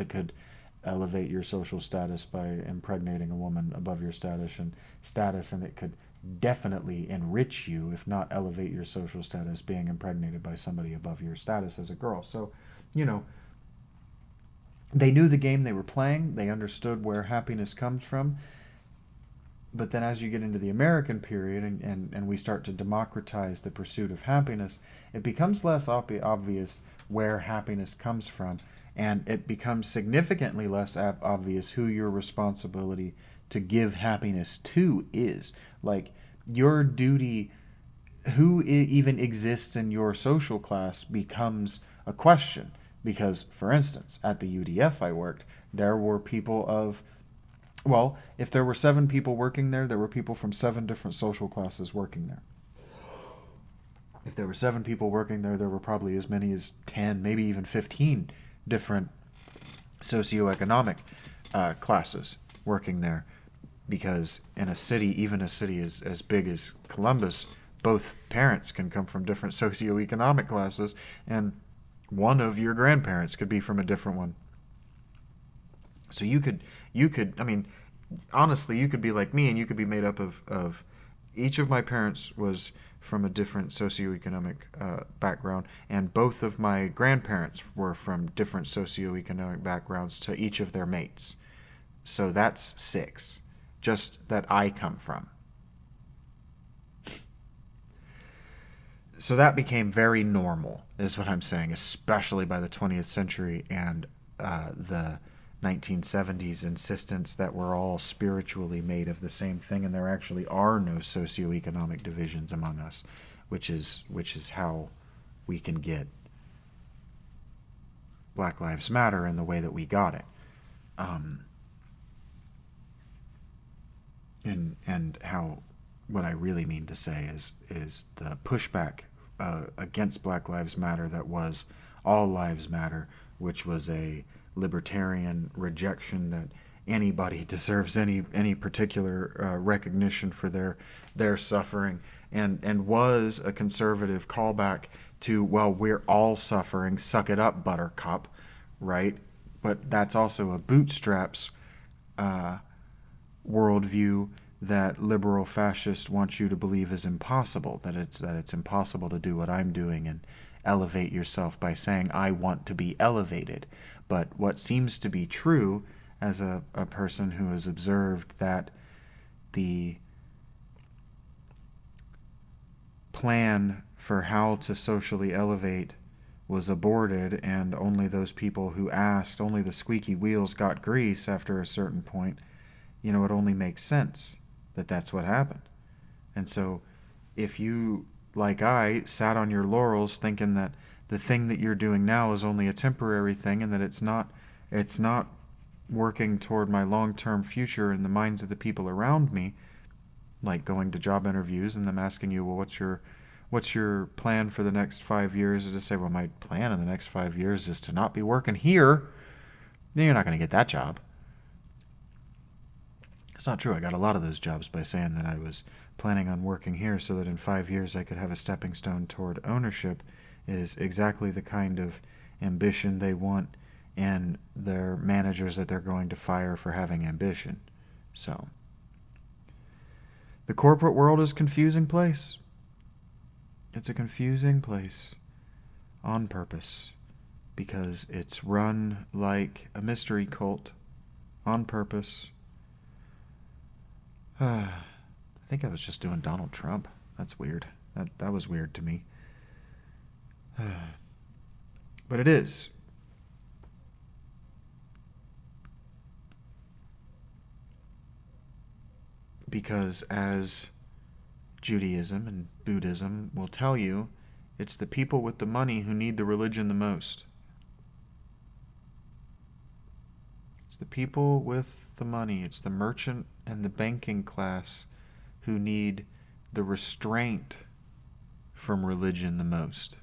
could elevate your social status by impregnating a woman above your status, and it could definitely enrich you, if not elevate your social status, being impregnated by somebody above your status as a girl. So, you know, they knew the game they were playing. They understood where happiness comes from. But then as you get into the American period and we start to democratize the pursuit of happiness, it becomes less obvious where happiness comes from, and it becomes significantly less obvious who your responsibility to give happiness to is. Like, your duty, who even exists in your social class, becomes a question. Because, for instance, at the UDF I worked, there were people of, well, if there were 7 people working there, there were people from 7 different social classes working there. If there were 7 people working there, there were probably as many as 10, maybe even 15 different socioeconomic classes working there. Because in a city, even a city as big as Columbus, both parents can come from different socioeconomic classes, and one of your grandparents could be from a different one. So you could, I mean, honestly, you could be like me, and you could be made up of each of my parents was from a different socioeconomic background, and both of my grandparents were from different socioeconomic backgrounds to each of their mates. So that's 6, just that I come from. So that became very normal, is what I'm saying, especially by the 20th century and the 1970s insistence that we're all spiritually made of the same thing, and there actually are no socioeconomic divisions among us, which is how we can get Black Lives Matter in the way that we got it. And how, what I really mean to say is the pushback against Black Lives Matter that was All Lives Matter, which was a libertarian rejection that anybody deserves any particular recognition for their suffering, and was a conservative callback to, well, we're all suffering, suck it up, buttercup, right? But that's also a bootstraps worldview that liberal fascists want you to believe is impossible, that it's impossible to do what I'm doing and elevate yourself by saying, I want to be elevated. But what seems to be true, as a person who has observed that the plan for how to socially elevate was aborted, and only those people who asked, only the squeaky wheels got grease after a certain point, you know, it only makes sense that that's what happened. And so if you, like I, sat on your laurels thinking that the thing that you're doing now is only a temporary thing, and that it's not working toward my long-term future in the minds of the people around me, like going to job interviews and them asking you, well, what's your plan for the next 5 years? And to say, well, my plan in the next 5 years is to not be working here. Then you're not going to get that job. It's not true. I got a lot of those jobs by saying that I was planning on working here so that in 5 years I could have a stepping stone toward ownership. Is exactly the kind of ambition they want in their managers that they're going to fire for having ambition. So, the corporate world is a confusing place. It's a confusing place on purpose, because it's run like a mystery cult on purpose. I think I was just doing Donald Trump. That's weird. That was weird to me. But it is. Because as Judaism and Buddhism will tell you, it's the people with the money who need the religion the most. It's the people with the money. It's the merchant and the banking class who need the restraint from religion the most.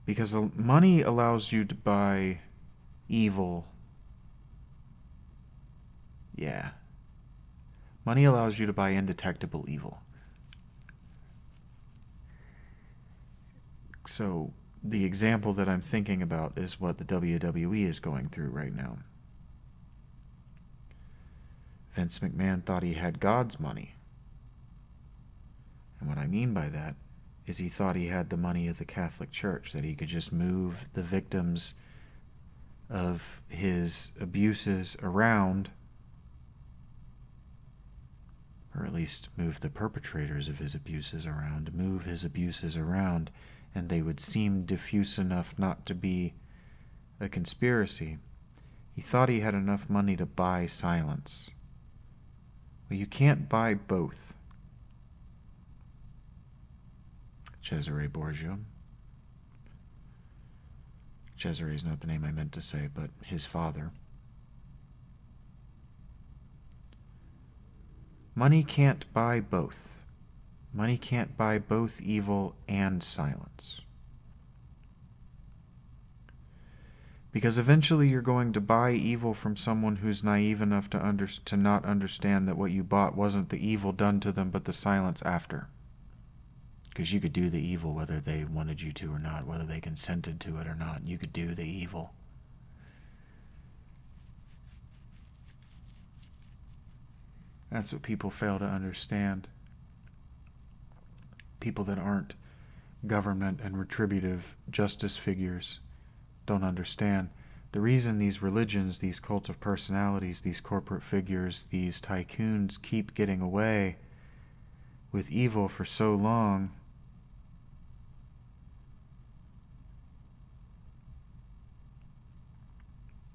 Because money allows you to buy evil. Yeah. Money allows you to buy indetectable evil. So the example that I'm thinking about is what the WWE is going through right now. Vince McMahon thought he had God's money. And what I mean by that is he thought he had the money of the Catholic Church, that he could just move the victims of his abuses around, or at least move the perpetrators of his abuses around, and they would seem diffuse enough not to be a conspiracy. He thought he had enough money to buy silence. Well, you can't buy both. Cesare Borgia. Cesare is not the name I meant to say, but his father. Money can't buy both. Money can't buy both evil and silence. Because eventually you're going to buy evil from someone who's naive enough to not understand that what you bought wasn't the evil done to them, but the silence after. Because you could do the evil whether they wanted you to or not, whether they consented to it or not. You could do the evil. That's what people fail to understand. People that aren't government and retributive justice figures don't understand. The reason these religions, these cults of personalities, these corporate figures, these tycoons keep getting away with evil for so long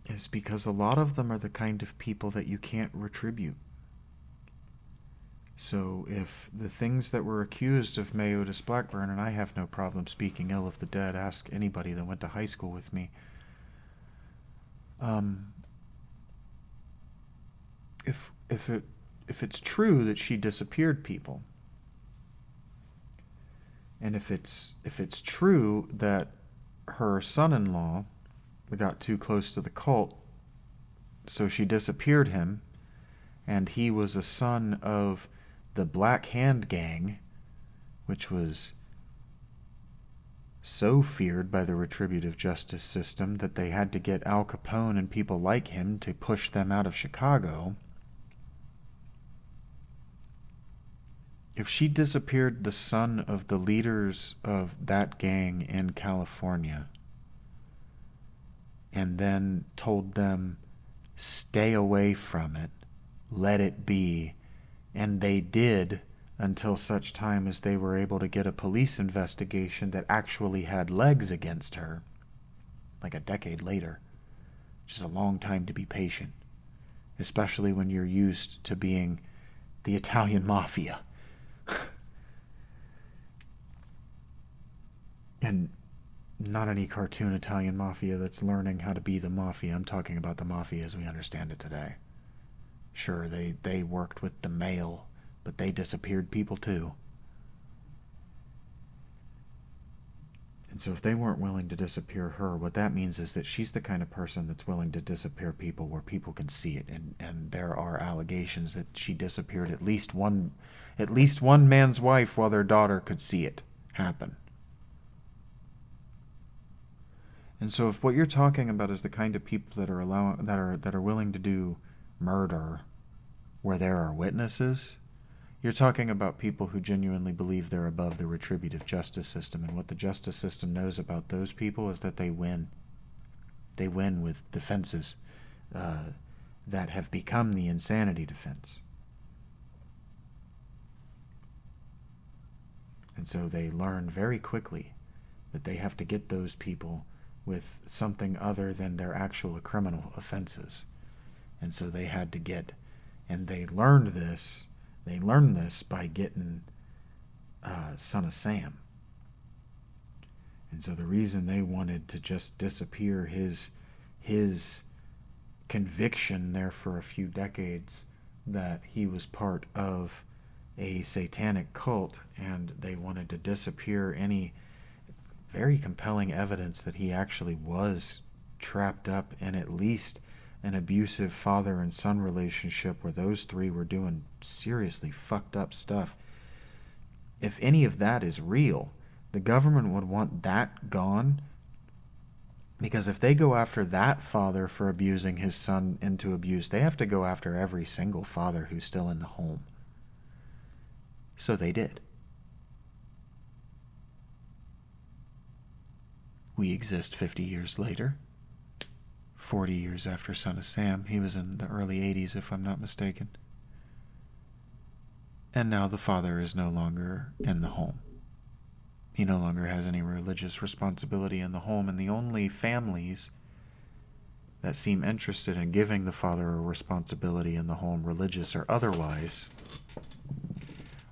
is because a lot of them are the kind of people that you can't retribute. So if the things that were accused of May Otis Blackburn, and I have no problem speaking ill of the dead, ask anybody that went to high school with me, if it's true that she disappeared people, and if it's true that her son-in-law got too close to the cult, so she disappeared him, and he was a son of the Black Hand Gang, which was so feared by the retributive justice system that they had to get Al Capone and people like him to push them out of Chicago. If she disappeared the son of the leaders of that gang in California and then told them, stay away from it, let it be, and they did until such time as they were able to get a police investigation that actually had legs against her, like a decade later, which is a long time to be patient, especially when you're used to being the Italian mafia. And not any cartoon Italian mafia that's learning how to be the mafia. I'm talking about the mafia as we understand it today. Sure, they worked with the mail, but they disappeared people too. And so if they weren't willing to disappear her, what that means is that she's the kind of person that's willing to disappear people where people can see it. And there are allegations that she disappeared at least one man's wife while their daughter could see it happen. And so if what you're talking about is the kind of people that are willing to do murder where there are witnesses, you're talking about people who genuinely believe they're above the retributive justice system. And what the justice system knows about those people is that they win. They win with defenses that have become the insanity defense. And so they learn very quickly that they have to get those people with something other than their actual criminal offenses. And so they had to get, and they learned this by getting Son of Sam. And so the reason they wanted to just disappear his conviction there for a few decades that he was part of a satanic cult, and they wanted to disappear any very compelling evidence that he actually was trapped up in at least an abusive father and son relationship where those three were doing seriously fucked up stuff, if any of that is real, the government would want that gone. Because if they go after that father for abusing his son into abuse, they have to go after every single father who's still in the home. So they did. We exist 50 years later. 40 years after Son of Sam. He was in the early 80s, if I'm not mistaken. And now the father is no longer in the home. He no longer has any religious responsibility in the home, and the only families that seem interested in giving the father a responsibility in the home, religious or otherwise,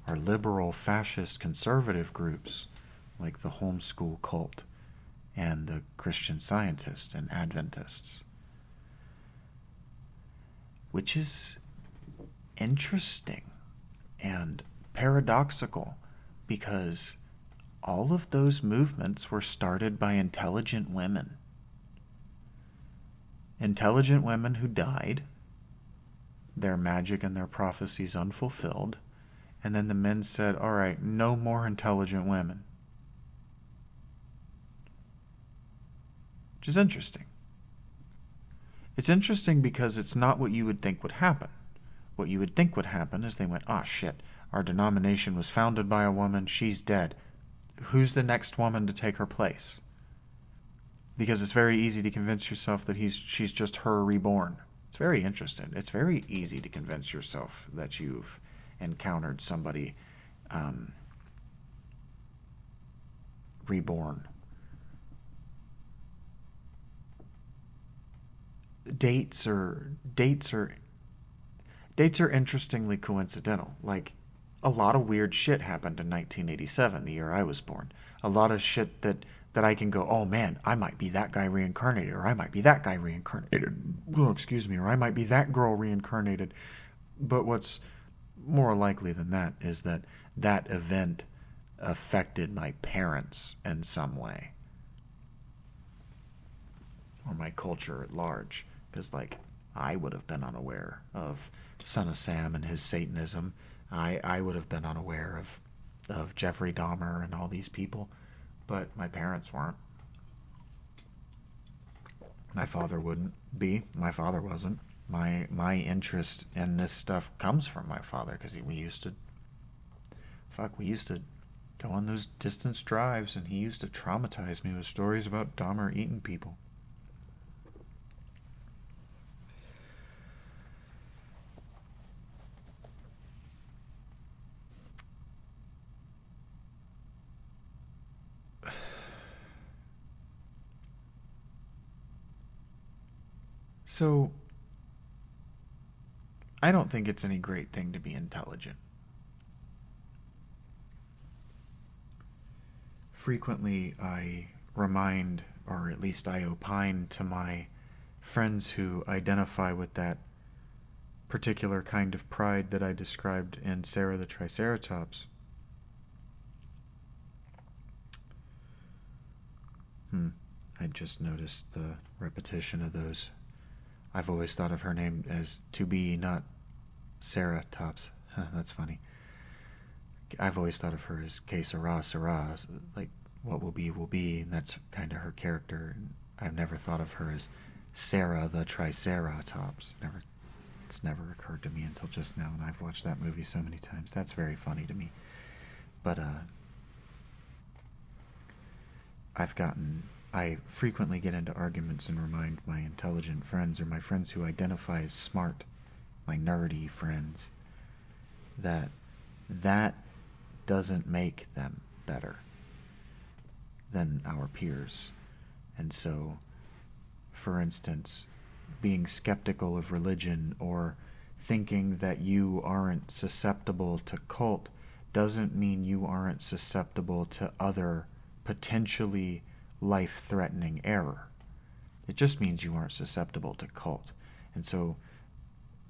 are liberal, fascist, conservative groups like the homeschool cult and the Christian Scientists and Adventists. Which is interesting and paradoxical, because all of those movements were started by intelligent women. Intelligent women who died, their magic and their prophecies unfulfilled, and then the men said, all right, no more intelligent women. Which is interesting. It's interesting because it's not what you would think would happen. What you would think would happen is they went, ah, shit, our denomination was founded by a woman, she's dead. Who's the next woman to take her place? Because it's very easy to convince yourself that she's just her reborn. It's very interesting. It's very easy to convince yourself that you've encountered somebody reborn. Dates are interestingly coincidental. Like, a lot of weird shit happened in 1987, the year I was born. A lot of shit that I can go, oh man, I might be that guy reincarnated, or I might be that guy reincarnated. Oh, excuse me, or I might be that girl reincarnated. But what's more likely than that is that that event affected my parents in some way, or my culture at large. Because, like, I would have been unaware of Son of Sam and his Satanism. I would have been unaware of Jeffrey Dahmer and all these people. But my parents weren't. My father wouldn't be. My father wasn't. My interest in this stuff comes from my father, because we used to go on those distance drives, and he used to traumatize me with stories about Dahmer eating people. So, I don't think it's any great thing to be intelligent. Frequently, I remind, or at least I opine to my friends who identify with that particular kind of pride that I described in Sarah the Triceratops. I just noticed the repetition of those. I've always thought of her name as to be, not Sarah Tops. That's funny. I've always thought of her as que sera, sera, like what will be, and that's kind of her character. And I've never thought of her as Sarah the Triceratops. It's never occurred to me until just now, and I've watched that movie so many times. That's very funny to me. But I frequently get into arguments and remind my intelligent friends, or my friends who identify as smart, my nerdy friends, that doesn't make them better than our peers. And so, for instance, being skeptical of religion or thinking that you aren't susceptible to cult doesn't mean you aren't susceptible to other potentially life-threatening error. It just means you aren't susceptible to cult. And so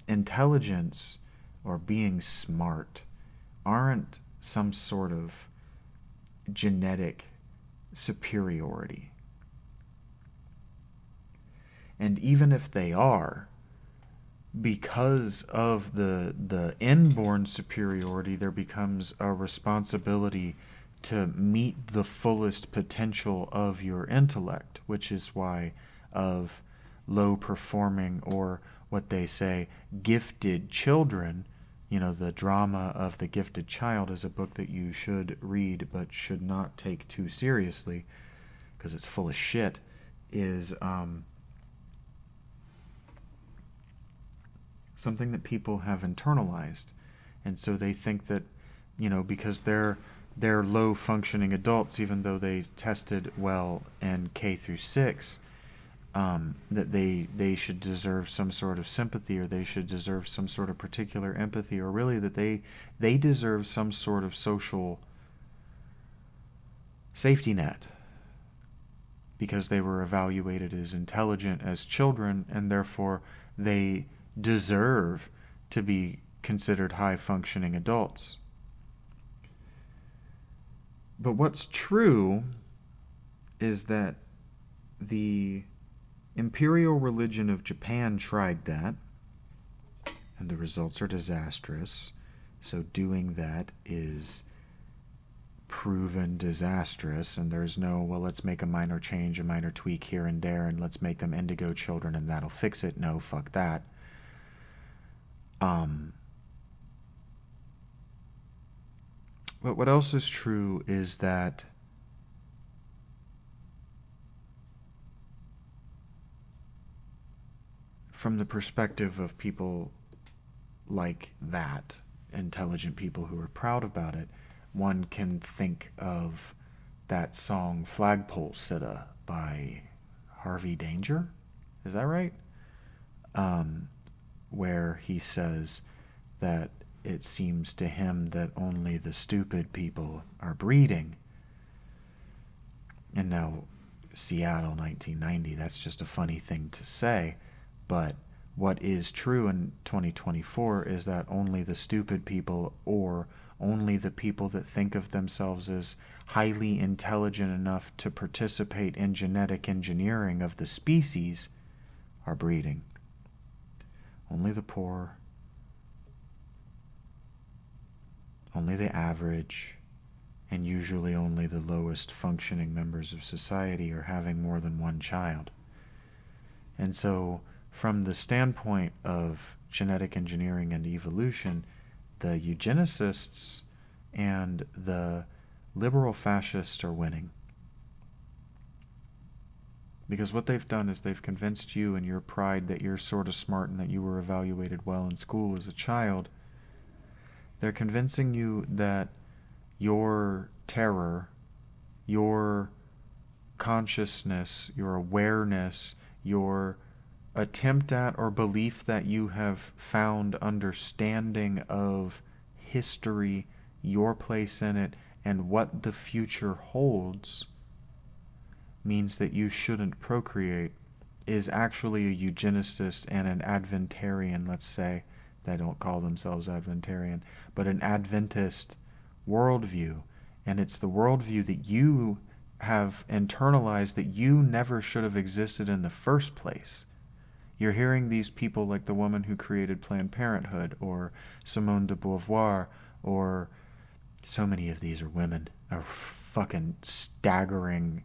intelligence or being smart aren't some sort of genetic superiority. And even if they are, because of the inborn superiority, there becomes a responsibility to meet the fullest potential of your intellect, which is why of low performing, or what they say, gifted children. You know, the drama of the gifted child is a book that you should read but should not take too seriously because it's full of shit. Is something that people have internalized, and so they think that, you know, because they're low functioning adults, even though they tested well in K through 6, that they should deserve some sort of sympathy, or they should deserve some sort of particular empathy, or really that they deserve some sort of social safety net because they were evaluated as intelligent as children, and therefore they deserve to be considered high functioning adults. But what's true is that the imperial religion of Japan tried that, and the results are disastrous. So doing that is proven disastrous, and there's no, well, let's make a minor change, a minor tweak here and there, and let's make them indigo children and that'll fix it. No, fuck that. But what else is true is that from the perspective of people like that, intelligent people who are proud about it, one can think of that song Flagpole Sitta by Harvey Danger. Is that right? Where he says that it seems to him that only the stupid people are breeding. And now, Seattle 1990, that's just a funny thing to say, but what is true in 2024 is that only the stupid people, or only the people that think of themselves as highly intelligent enough to participate in genetic engineering of the species, are breeding. Only the poor, only the average, and usually only the lowest functioning members of society are having more than one child. And so, from the standpoint of genetic engineering and evolution, the eugenicists and the liberal fascists are winning. Because what they've done is they've convinced you in your pride that you're sort of smart and that you were evaluated well in school as a child. They're convincing you that your terror, your consciousness, your awareness, your attempt at or belief that you have found understanding of history, your place in it, and what the future holds means that you shouldn't procreate, is actually a eugenicist and an Adventarian, let's say. They don't call themselves Adventarian, but an Adventist worldview. And it's the worldview that you have internalized that you never should have existed in the first place. You're hearing these people like the woman who created Planned Parenthood, or Simone de Beauvoir, or so many of these are women, a fucking staggering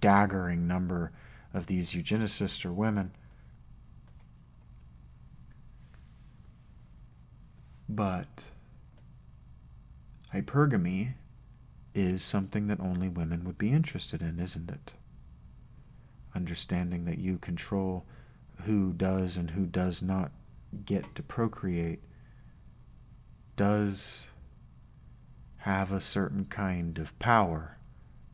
number of these eugenicists are women. But hypergamy is something that only women would be interested in, isn't it? Understanding that you control who does and who does not get to procreate does have a certain kind of power.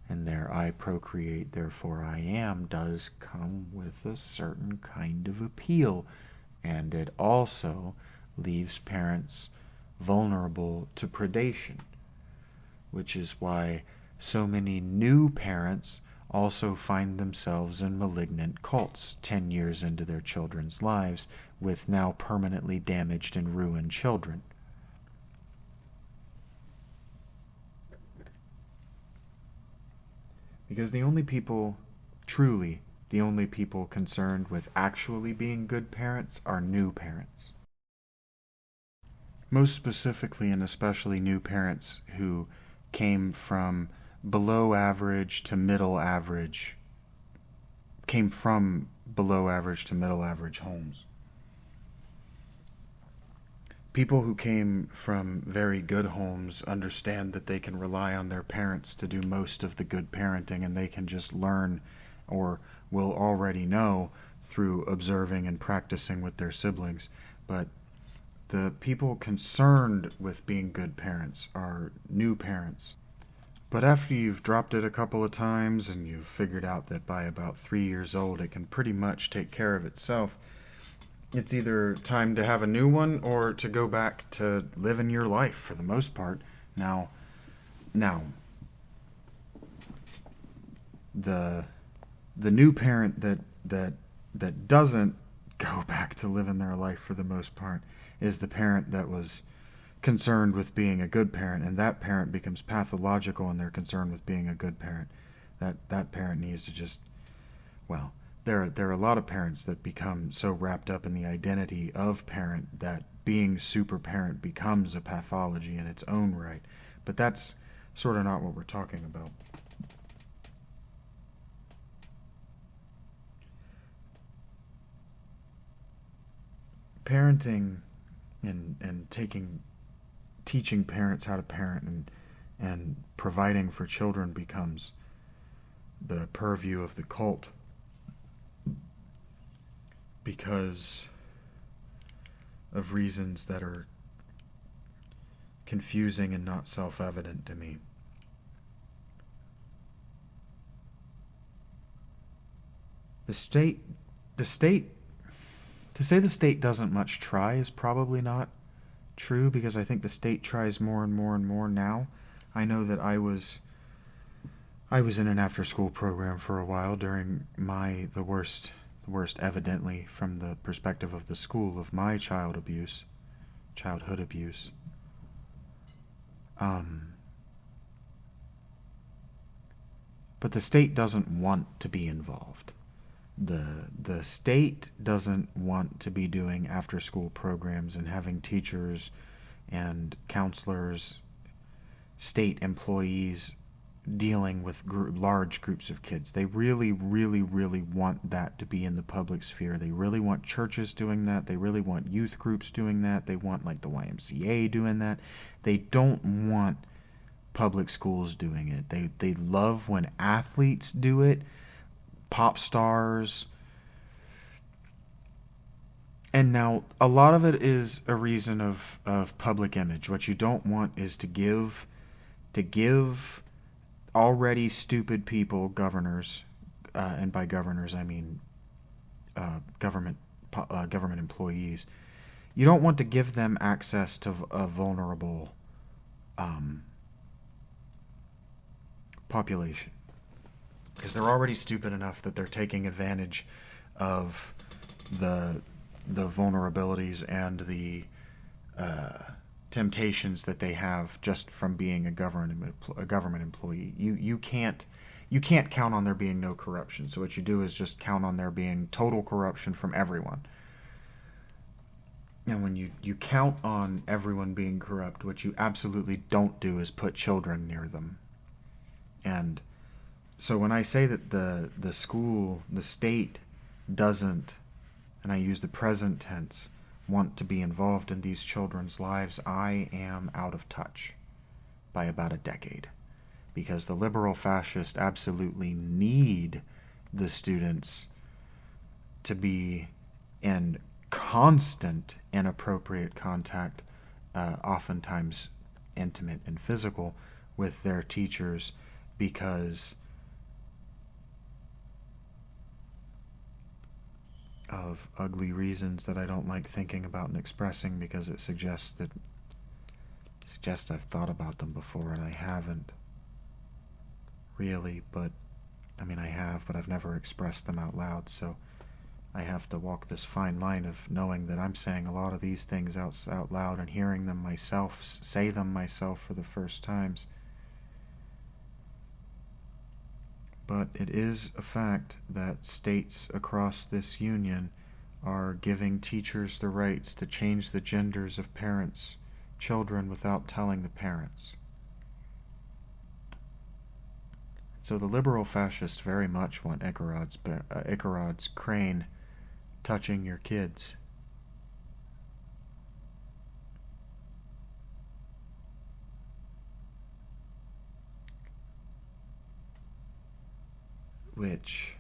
And there, I procreate, therefore I am, does come with a certain kind of appeal. And it also leaves parents vulnerable to predation, which is why so many new parents also find themselves in malignant cults 10 years into their children's lives with now permanently damaged and ruined children. Because the only people truly The only people concerned with actually being good parents are new parents. Most specifically and especially new parents who came from below average to middle average, came from below average to middle average homes. People who came from very good homes understand that they can rely on their parents to do most of the good parenting, and they can just learn or will already know through observing and practicing with their siblings. But the people concerned with being good parents are new parents. But after you've dropped it a couple of times and you've figured out that by about 3 years old it can pretty much take care of itself, it's either time to have a new one or to go back to living your life for the most part. Now, the new parent that doesn't go back to living their life for the most part is the parent that was concerned with being a good parent, and that parent becomes pathological in their concern with being a good parent. That parent needs to just, well, there are a lot of parents that become so wrapped up in the identity of parent that being super parent becomes a pathology in its own right. But that's sort of not what we're talking about. Parenting and teaching parents how to parent and providing for children becomes the purview of the cult, because of reasons that are confusing and not self-evident to me. The state, to say the state doesn't much try is probably not true, because I think the state tries more and more and more now. I know that I was in an after-school program for a while during the worst evidently from the perspective of the school of my childhood abuse. But the state doesn't want to be involved. The state doesn't want to be doing after-school programs and having teachers and counselors, state employees dealing with large groups of kids. They really, really, really want that to be in the public sphere. They really want churches doing that. They really want youth groups doing that. They want like the YMCA doing that. They don't want public schools doing it. They love when athletes do it, pop stars. And now a lot of it is a reason of public image. What you don't want is to give already stupid people governors, and by governors I mean government employees. You don't want to give them access to a vulnerable population, because they're already stupid enough that they're taking advantage of the vulnerabilities and the temptations that they have just from being a government employee. You can't count on there being no corruption. So what you do is just count on there being total corruption from everyone. And when you count on everyone being corrupt, what you absolutely don't do is put children near them. And so when I say that the state doesn't, and I use the present tense, want to be involved in these children's lives, I am out of touch by about a decade. Because the liberal fascists absolutely need the students to be in constant inappropriate contact, oftentimes intimate and physical, with their teachers, because of ugly reasons that I don't like thinking about and expressing, because it suggests I've thought about them before, and I haven't really, but I mean I have, but I've never expressed them out loud, so I have to walk this fine line of knowing that I'm saying a lot of these things out loud and hearing them myself, say them myself for the first times. But it is a fact that states across this union are giving teachers the rights to change the genders of children without telling the parents. So the liberal fascists very much want Icarod's crane touching your kids. Which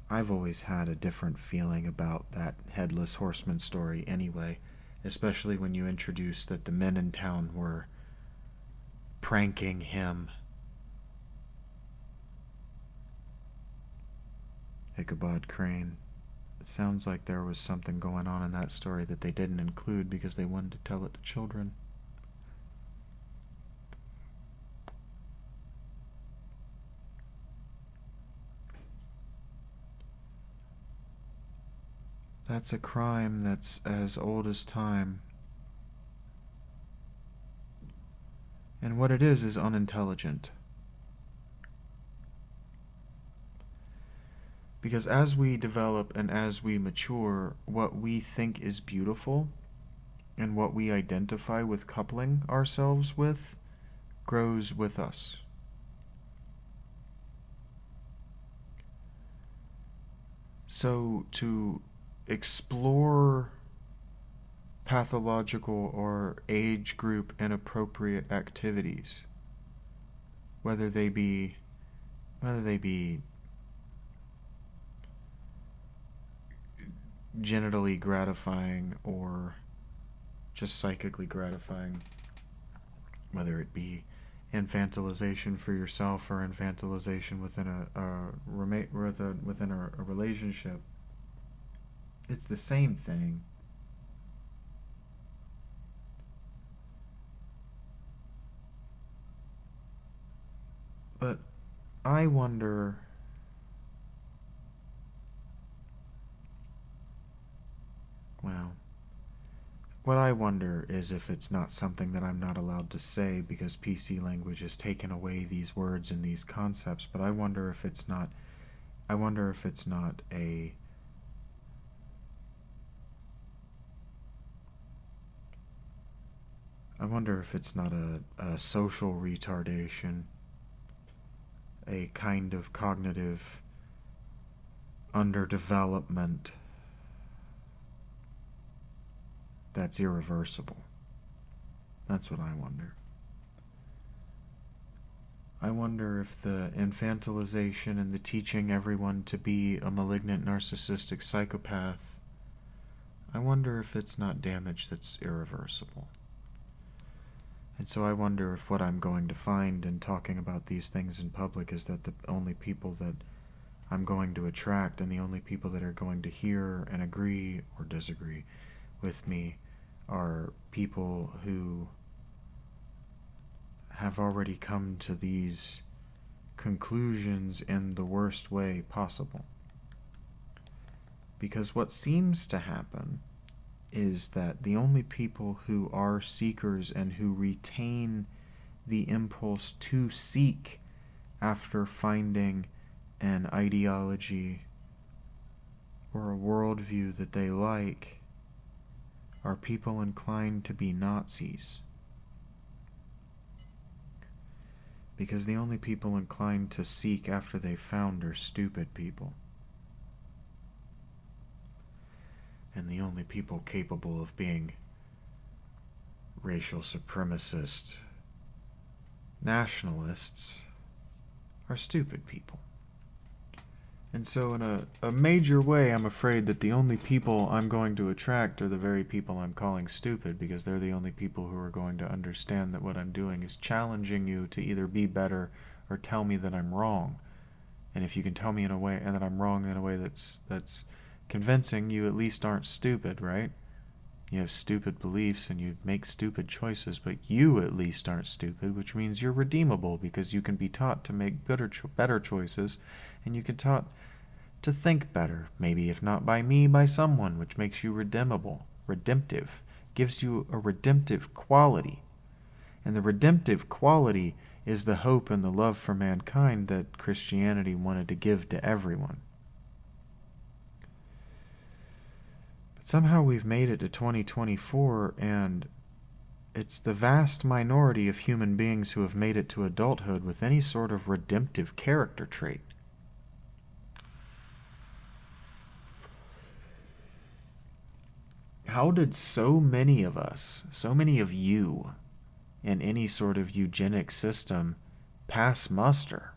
I've always had a different feeling about that headless horseman story anyway, especially when you introduce that the men in town were pranking him. Ichabod Crane. It sounds like there was something going on in that story that they didn't include because they wanted to tell it to children. That's a crime that's as old as time. And what it is unintelligent. Because as we develop and as we mature, what we think is beautiful and what we identify with coupling ourselves with grows with us. So to explore pathological or age group inappropriate activities, whether they be genitally gratifying or just psychically gratifying, whether it be infantilization for yourself or infantilization within a relationship, it's the same thing. But I wonder, well, what I wonder is if it's not something that I'm not allowed to say because PC language has taken away these words and these concepts, but I wonder if it's not a social retardation, a kind of cognitive underdevelopment that's irreversible. That's what I wonder. I wonder if the infantilization and the teaching everyone to be a malignant narcissistic psychopath, I wonder if it's not damage that's irreversible. And so I wonder if what I'm going to find in talking about these things in public is that the only people that I'm going to attract and the only people that are going to hear and agree or disagree with me are people who have already come to these conclusions in the worst way possible. Because what seems to happen is that the only people who are seekers and who retain the impulse to seek after finding an ideology or a worldview that they like are people inclined to be Nazis. Because the only people inclined to seek after they found are stupid people. And the only people capable of being racial supremacist nationalists are stupid people. And so in a major way, I'm afraid that the only people I'm going to attract are the very people I'm calling stupid, because they're the only people who are going to understand that what I'm doing is challenging you to either be better or tell me that I'm wrong. And if you can tell me in a way, and that I'm wrong in a way that's convincing, you at least aren't stupid, right? You have stupid beliefs and you make stupid choices, but you at least aren't stupid, which means you're redeemable because you can be taught to make better choices, and you can taught to think better, maybe if not by me, by someone, which makes you redeemable, redemptive, gives you a redemptive quality. And the redemptive quality is the hope and the love for mankind that Christianity wanted to give to everyone. But somehow we've made it to 2024, and it's the vast minority of human beings who have made it to adulthood with any sort of redemptive character trait. How did so many of us, so many of you, in any sort of eugenic system pass muster?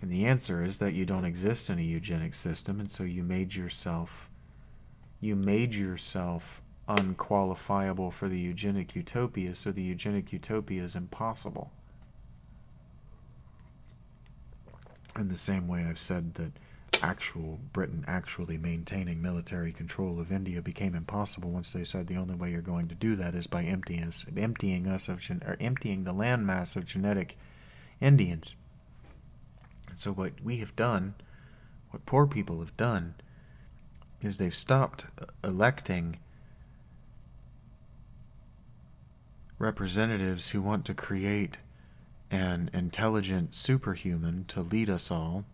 And the answer is that you don't exist in a eugenic system, and so you made yourself unqualifiable for the eugenic utopia, so the eugenic utopia is impossible. In the same way I've said that Britain actually maintaining military control of India became impossible once they said the only way you're going to do that is by emptying the landmass of genetic Indians. And so what we have done, what poor people have done, is they've stopped electing representatives who want to create an intelligent superhuman to lead us all.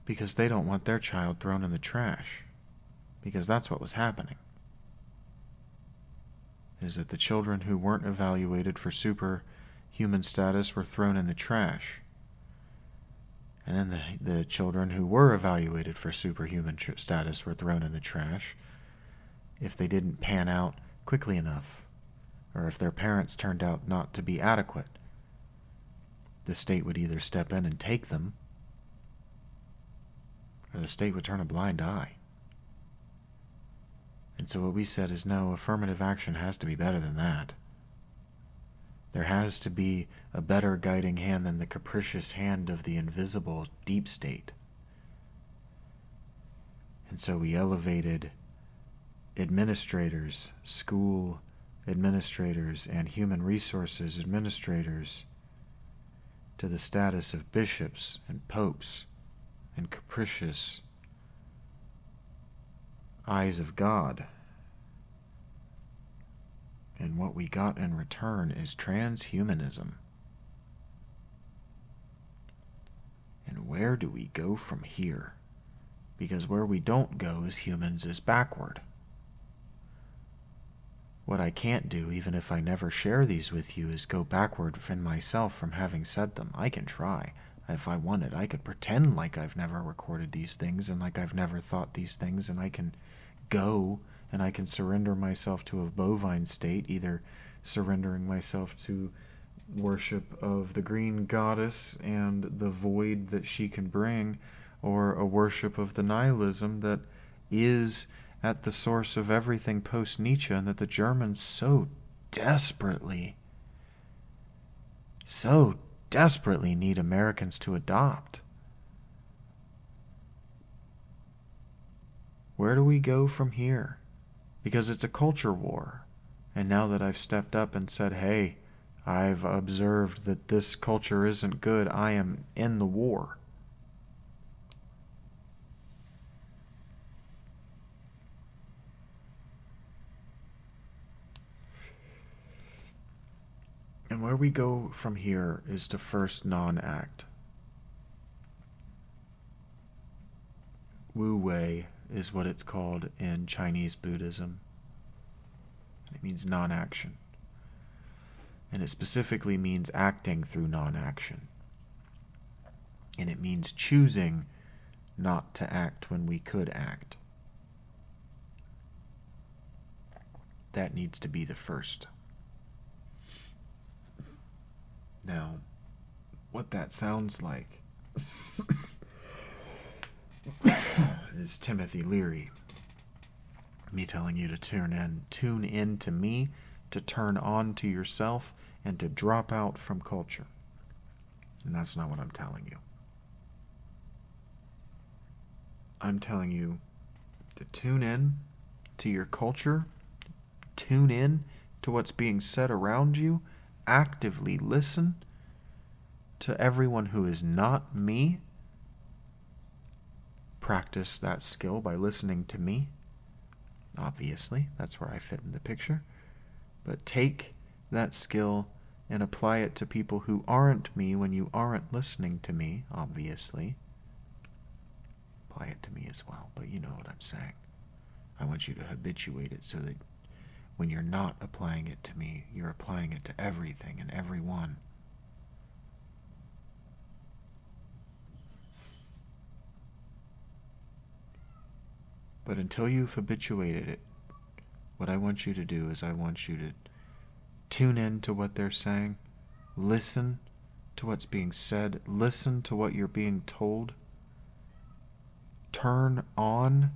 Because they don't want their child thrown in the trash. Because that's what was happening. Is that the children who weren't evaluated for superhuman status were thrown in the trash. And then the children who were evaluated for superhuman status were thrown in the trash if they didn't pan out quickly enough, or if their parents turned out not to be adequate. The state would either step in and take them, or the state would turn a blind eye. And so what we said is, no, affirmative action has to be better than that. There has to be a better guiding hand than the capricious hand of the invisible deep state. And so we elevated administrators, school administrators, and human resources administrators to the status of bishops and popes and capricious eyes of God. And what we got in return is transhumanism. And where do we go from here? Because where we don't go as humans is backward. What I can't do, even if I never share these with you, is go backward in myself from having said them. I can try. If I wanted, I could pretend like I've never recorded these things and like I've never thought these things, and I can go and I can surrender myself to a bovine state, either surrendering myself to worship of the green goddess and the void that she can bring, or a worship of the nihilism that is at the source of everything post-Nietzsche, and that the Germans so desperately need Americans to adopt. Where do we go from here? Because it's a culture war. And now that I've stepped up and said, hey, I've observed that this culture isn't good, I am in the war. And where we go from here is to first non-act. Wu Wei is what it's called in Chinese Buddhism. It means non-action. And it specifically means acting through non-action. And it means choosing not to act when we could act. That needs to be the first. Now, what that sounds like is Timothy Leary. Me telling you to tune in to me, to turn on to yourself, and to drop out from culture. And that's not what I'm telling you. I'm telling you to tune in to your culture, tune in to what's being said around you, actively listen to everyone who is not me. Practice that skill by listening to me. Obviously, that's where I fit in the picture. But take that skill and apply it to people who aren't me when you aren't listening to me, obviously. Apply it to me as well, but you know what I'm saying. I want you to habituate it so that when you're not applying it to me, you're applying it to everything and everyone. But until you've habituated it, what I want you to do is I want you to tune in to what they're saying, listen to what's being said, listen to what you're being told, turn on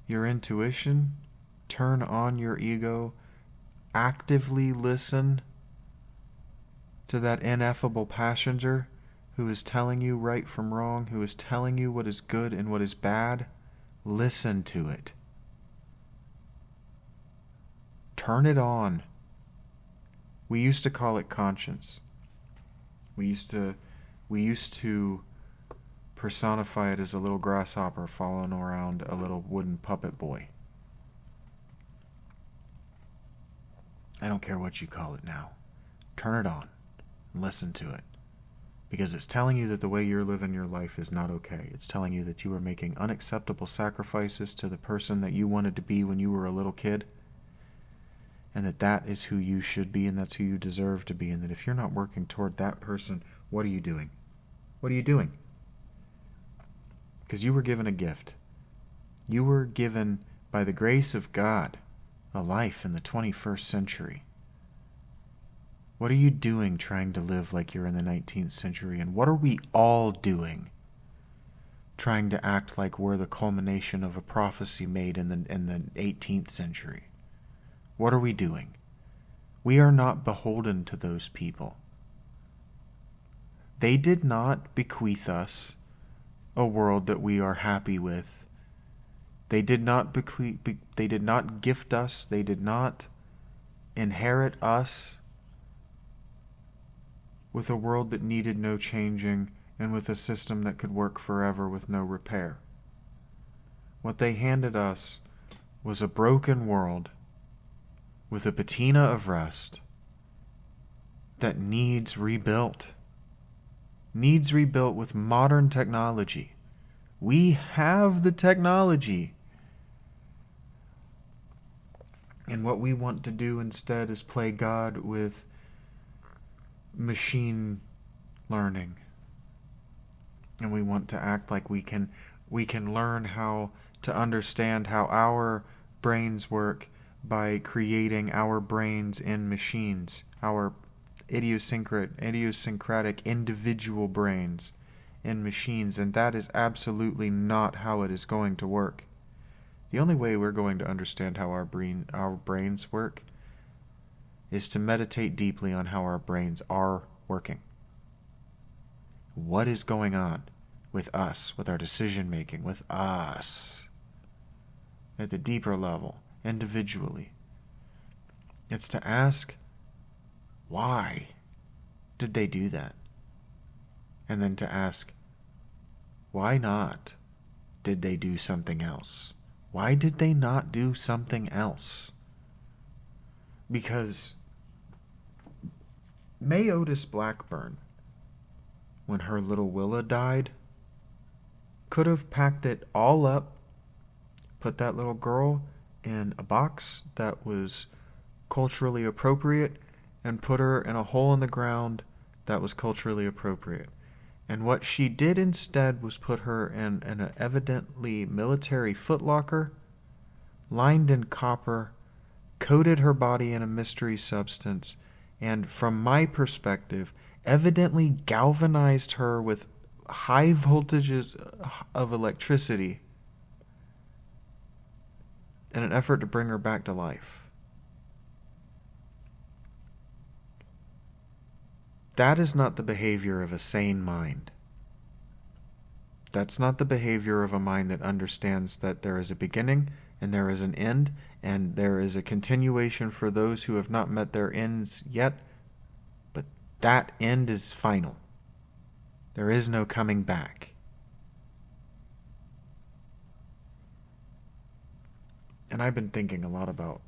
your intuition, turn on your ego, actively listen to that ineffable passenger who is telling you right from wrong, who is telling you what is good and what is bad. Listen to it. Turn it on. We used to call it conscience. We used to personify it as a little grasshopper following around a little wooden puppet boy. I don't care what you call it now. Turn it on and listen to it. Because it's telling you that the way you're living your life is not okay. It's telling you that you are making unacceptable sacrifices to the person that you wanted to be when you were a little kid. And that is who you should be, and that's who you deserve to be. And that if you're not working toward that person, what are you doing? What are you doing? Because you were given a gift. You were given, by the grace of God, a life in the 21st century. What are you doing trying to live like you're in the 19th century? And what are we all doing trying to act like we're the culmination of a prophecy made in the 18th century? What are we doing? We are not beholden to those people. They did not bequeath us a world that we are happy with. They did not they did not gift us. They did not inherit us with a world that needed no changing and with a system that could work forever with no repair. What they handed us was a broken world with a patina of rest that needs rebuilt. Needs rebuilt with modern technology. We have the technology. And what we want to do instead is play God with machine learning. And we want to act like we can learn how to understand how our brains work by creating our brains in machines, our idiosyncratic individual brains in machines, and that is absolutely not how it is going to work. The only way we're going to understand how our brains work is to meditate deeply on how our brains are working. What is going on with us, with our decision making, with us at the deeper level, individually? It's to ask, why did they do that? And then to ask, why not did they do something else? Why did they not do something else? Because May Otis Blackburn, when her little Willa died, could have packed it all up, put that little girl in a box that was culturally appropriate, and put her in a hole in the ground that was culturally appropriate. And what she did instead was put her in an evidently military footlocker, lined in copper, coated her body in a mystery substance, and from my perspective, evidently galvanized her with high voltages of electricity in an effort to bring her back to life. That is not the behavior of a sane mind. That's not the behavior of a mind that understands that there is a beginning and there is an end, and there is a continuation for those who have not met their ends yet, but that end is final. There is no coming back. And I've been thinking a lot about,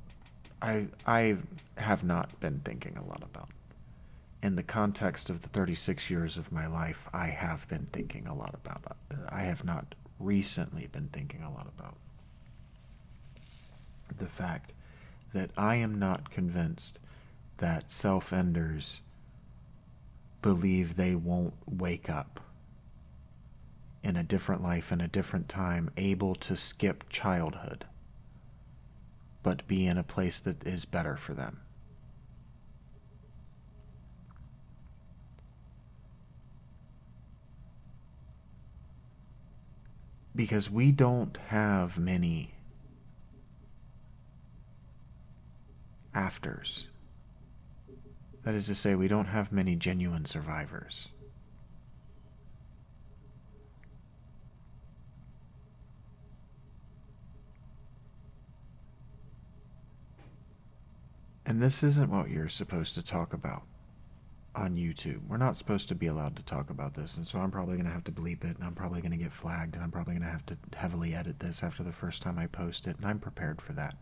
I have not been thinking a lot about. In the context of the 36 years of my life, I have been thinking a lot about. I have not recently been thinking a lot about the fact that I am not convinced that self-enders believe they won't wake up in a different life, in a different time, able to skip childhood, but be in a place that is better for them. Because we don't have many afters. That is to say, we don't have many genuine survivors. And this isn't what you're supposed to talk about on YouTube. We're not supposed to be allowed to talk about this, and so I'm probably going to have to bleep it, and I'm probably going to get flagged, and I'm probably going to have to heavily edit this after the first time I post it, and I'm prepared for that.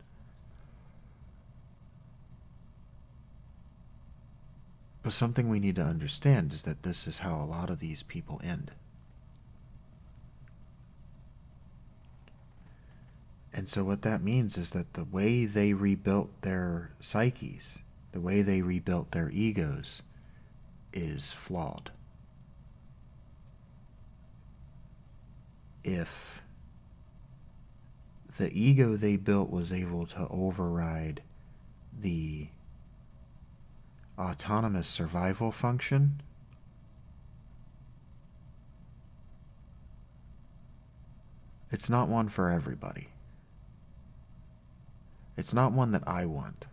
But something we need to understand is that this is how a lot of these people end. And so what that means is that the way they rebuilt their psyches, the way they rebuilt their egos, is flawed. If the ego they built was able to override the autonomous survival function, it's not one for everybody. It's not one that I want.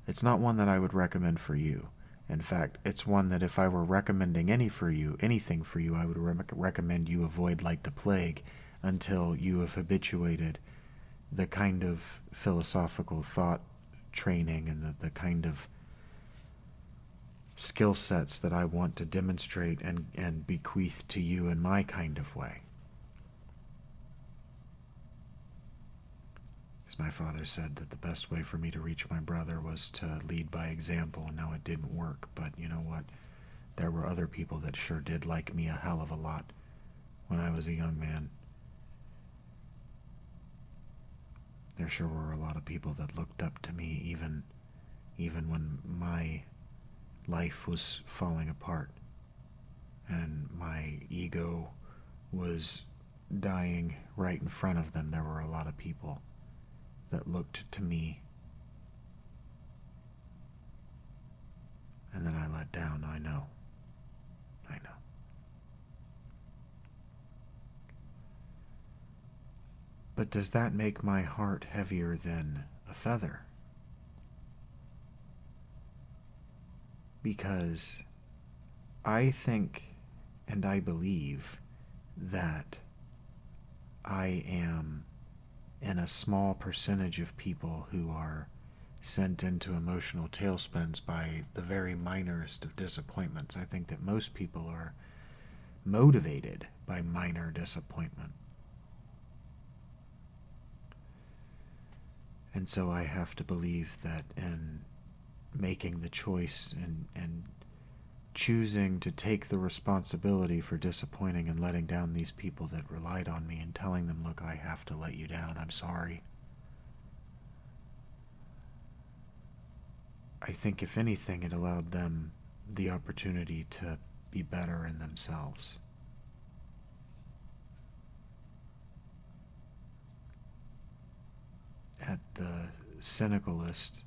It's not one that I would recommend for you. In fact, it's one that if I were recommending anything for you, I would recommend you avoid like the plague until you have habituated the kind of philosophical thought training and the kind of skill sets that I want to demonstrate and bequeath to you in my kind of way. As my father said that the best way for me to reach my brother was to lead by example, and now it didn't work, but you know what? There were other people that sure did like me a hell of a lot when I was a young man. There sure were a lot of people that looked up to me even when my life was falling apart and my ego was dying right in front of them. There were a lot of people that looked to me, and then I let down. I know. But does that make my heart heavier than a feather? Because I think and I believe that I am in a small percentage of people who are sent into emotional tailspins by the very minorest of disappointments. I think that most people are motivated by minor disappointment. And so I have to believe that in making the choice and choosing to take the responsibility for disappointing and letting down these people that relied on me and telling them, look, I have to let you down, I'm sorry. I think if anything, it allowed them the opportunity to be better in themselves. At the cynicalist,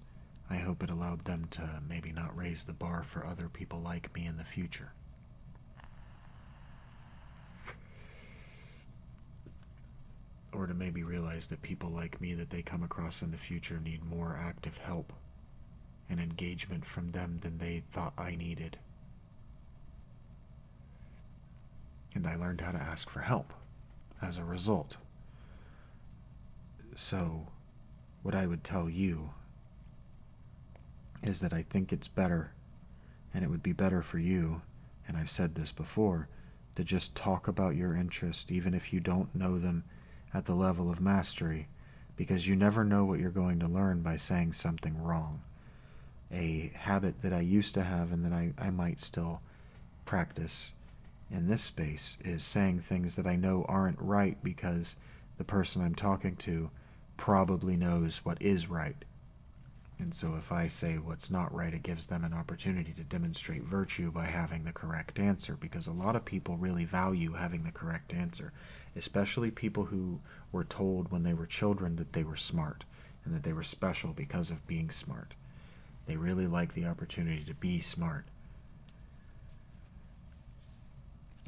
I hope it allowed them to maybe not raise the bar for other people like me in the future. Or to maybe realize that people like me that they come across in the future need more active help and engagement from them than they thought I needed. And I learned how to ask for help as a result. So, what I would tell you is that I think it's better, and it would be better for you, and I've said this before, to just talk about your interest, even if you don't know them, at the level of mastery, because you never know what you're going to learn by saying something wrong. A habit that I used to have and that I might still practice in this space is saying things that I know aren't right because the person I'm talking to probably knows what is right. And so if I say what's not right, it gives them an opportunity to demonstrate virtue by having the correct answer, because a lot of people really value having the correct answer, especially people who were told when they were children that they were smart and that they were special because of being smart. They really like the opportunity to be smart.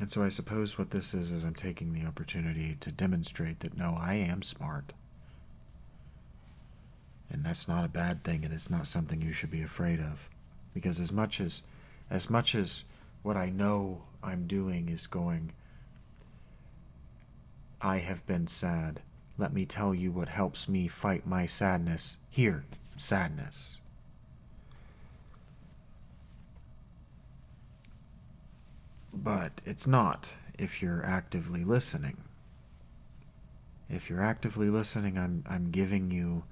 And so I suppose what this is I'm taking the opportunity to demonstrate that no, I am smart. And that's not a bad thing, and it's not something you should be afraid of. Because as much as what I know I'm doing is going, I have been sad. Let me tell you what helps me fight my sadness. Here, sadness. But it's not if you're actively listening. If you're actively listening, I'm giving you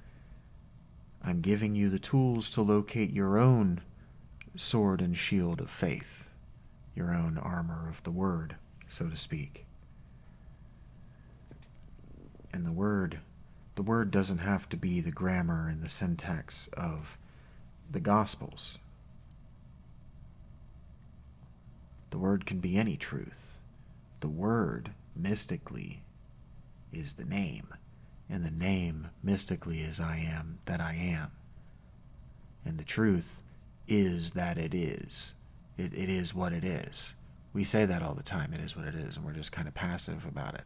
the tools to locate your own sword and shield of faith, your own armor of the word, so to speak. And the word doesn't have to be the grammar and the syntax of the Gospels. The word can be any truth. The word, mystically, is the name. And the name, mystically, is I am that I am. And the truth is that it is. It is what it is. We say that all the time, it is what it is, and we're just kind of passive about it.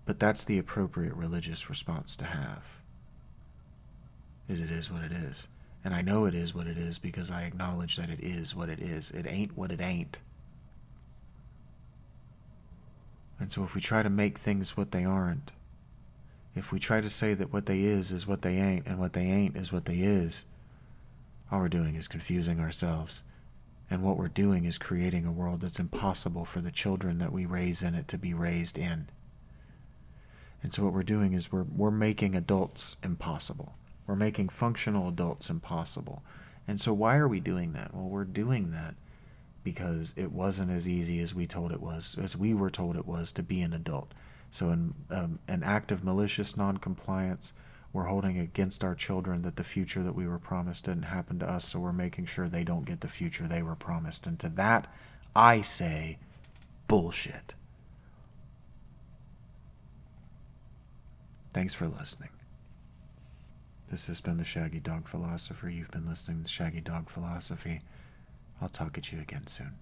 But that's the appropriate religious response to have. It is what it is. And I know it is what it is because I acknowledge that it is what it is. It ain't what it ain't. And so if we try to make things what they aren't, if we try to say that what they is what they ain't, and what they ain't is what they is, all we're doing is confusing ourselves. And what we're doing is creating a world that's impossible for the children that we raise in it to be raised in. And so what we're doing is we're making adults impossible. We're making functional adults impossible. And so why are we doing that? Well, we're doing that because it wasn't as easy as we were told it was to be an adult. So in an act of malicious noncompliance, we're holding against our children that the future that we were promised didn't happen to us, so we're making sure they don't get the future they were promised. And to that, I say, bullshit. Thanks for listening. This has been the Shaggy Dog Philosopher. You've been listening to Shaggy Dog Philosophy. I'll talk at you again soon.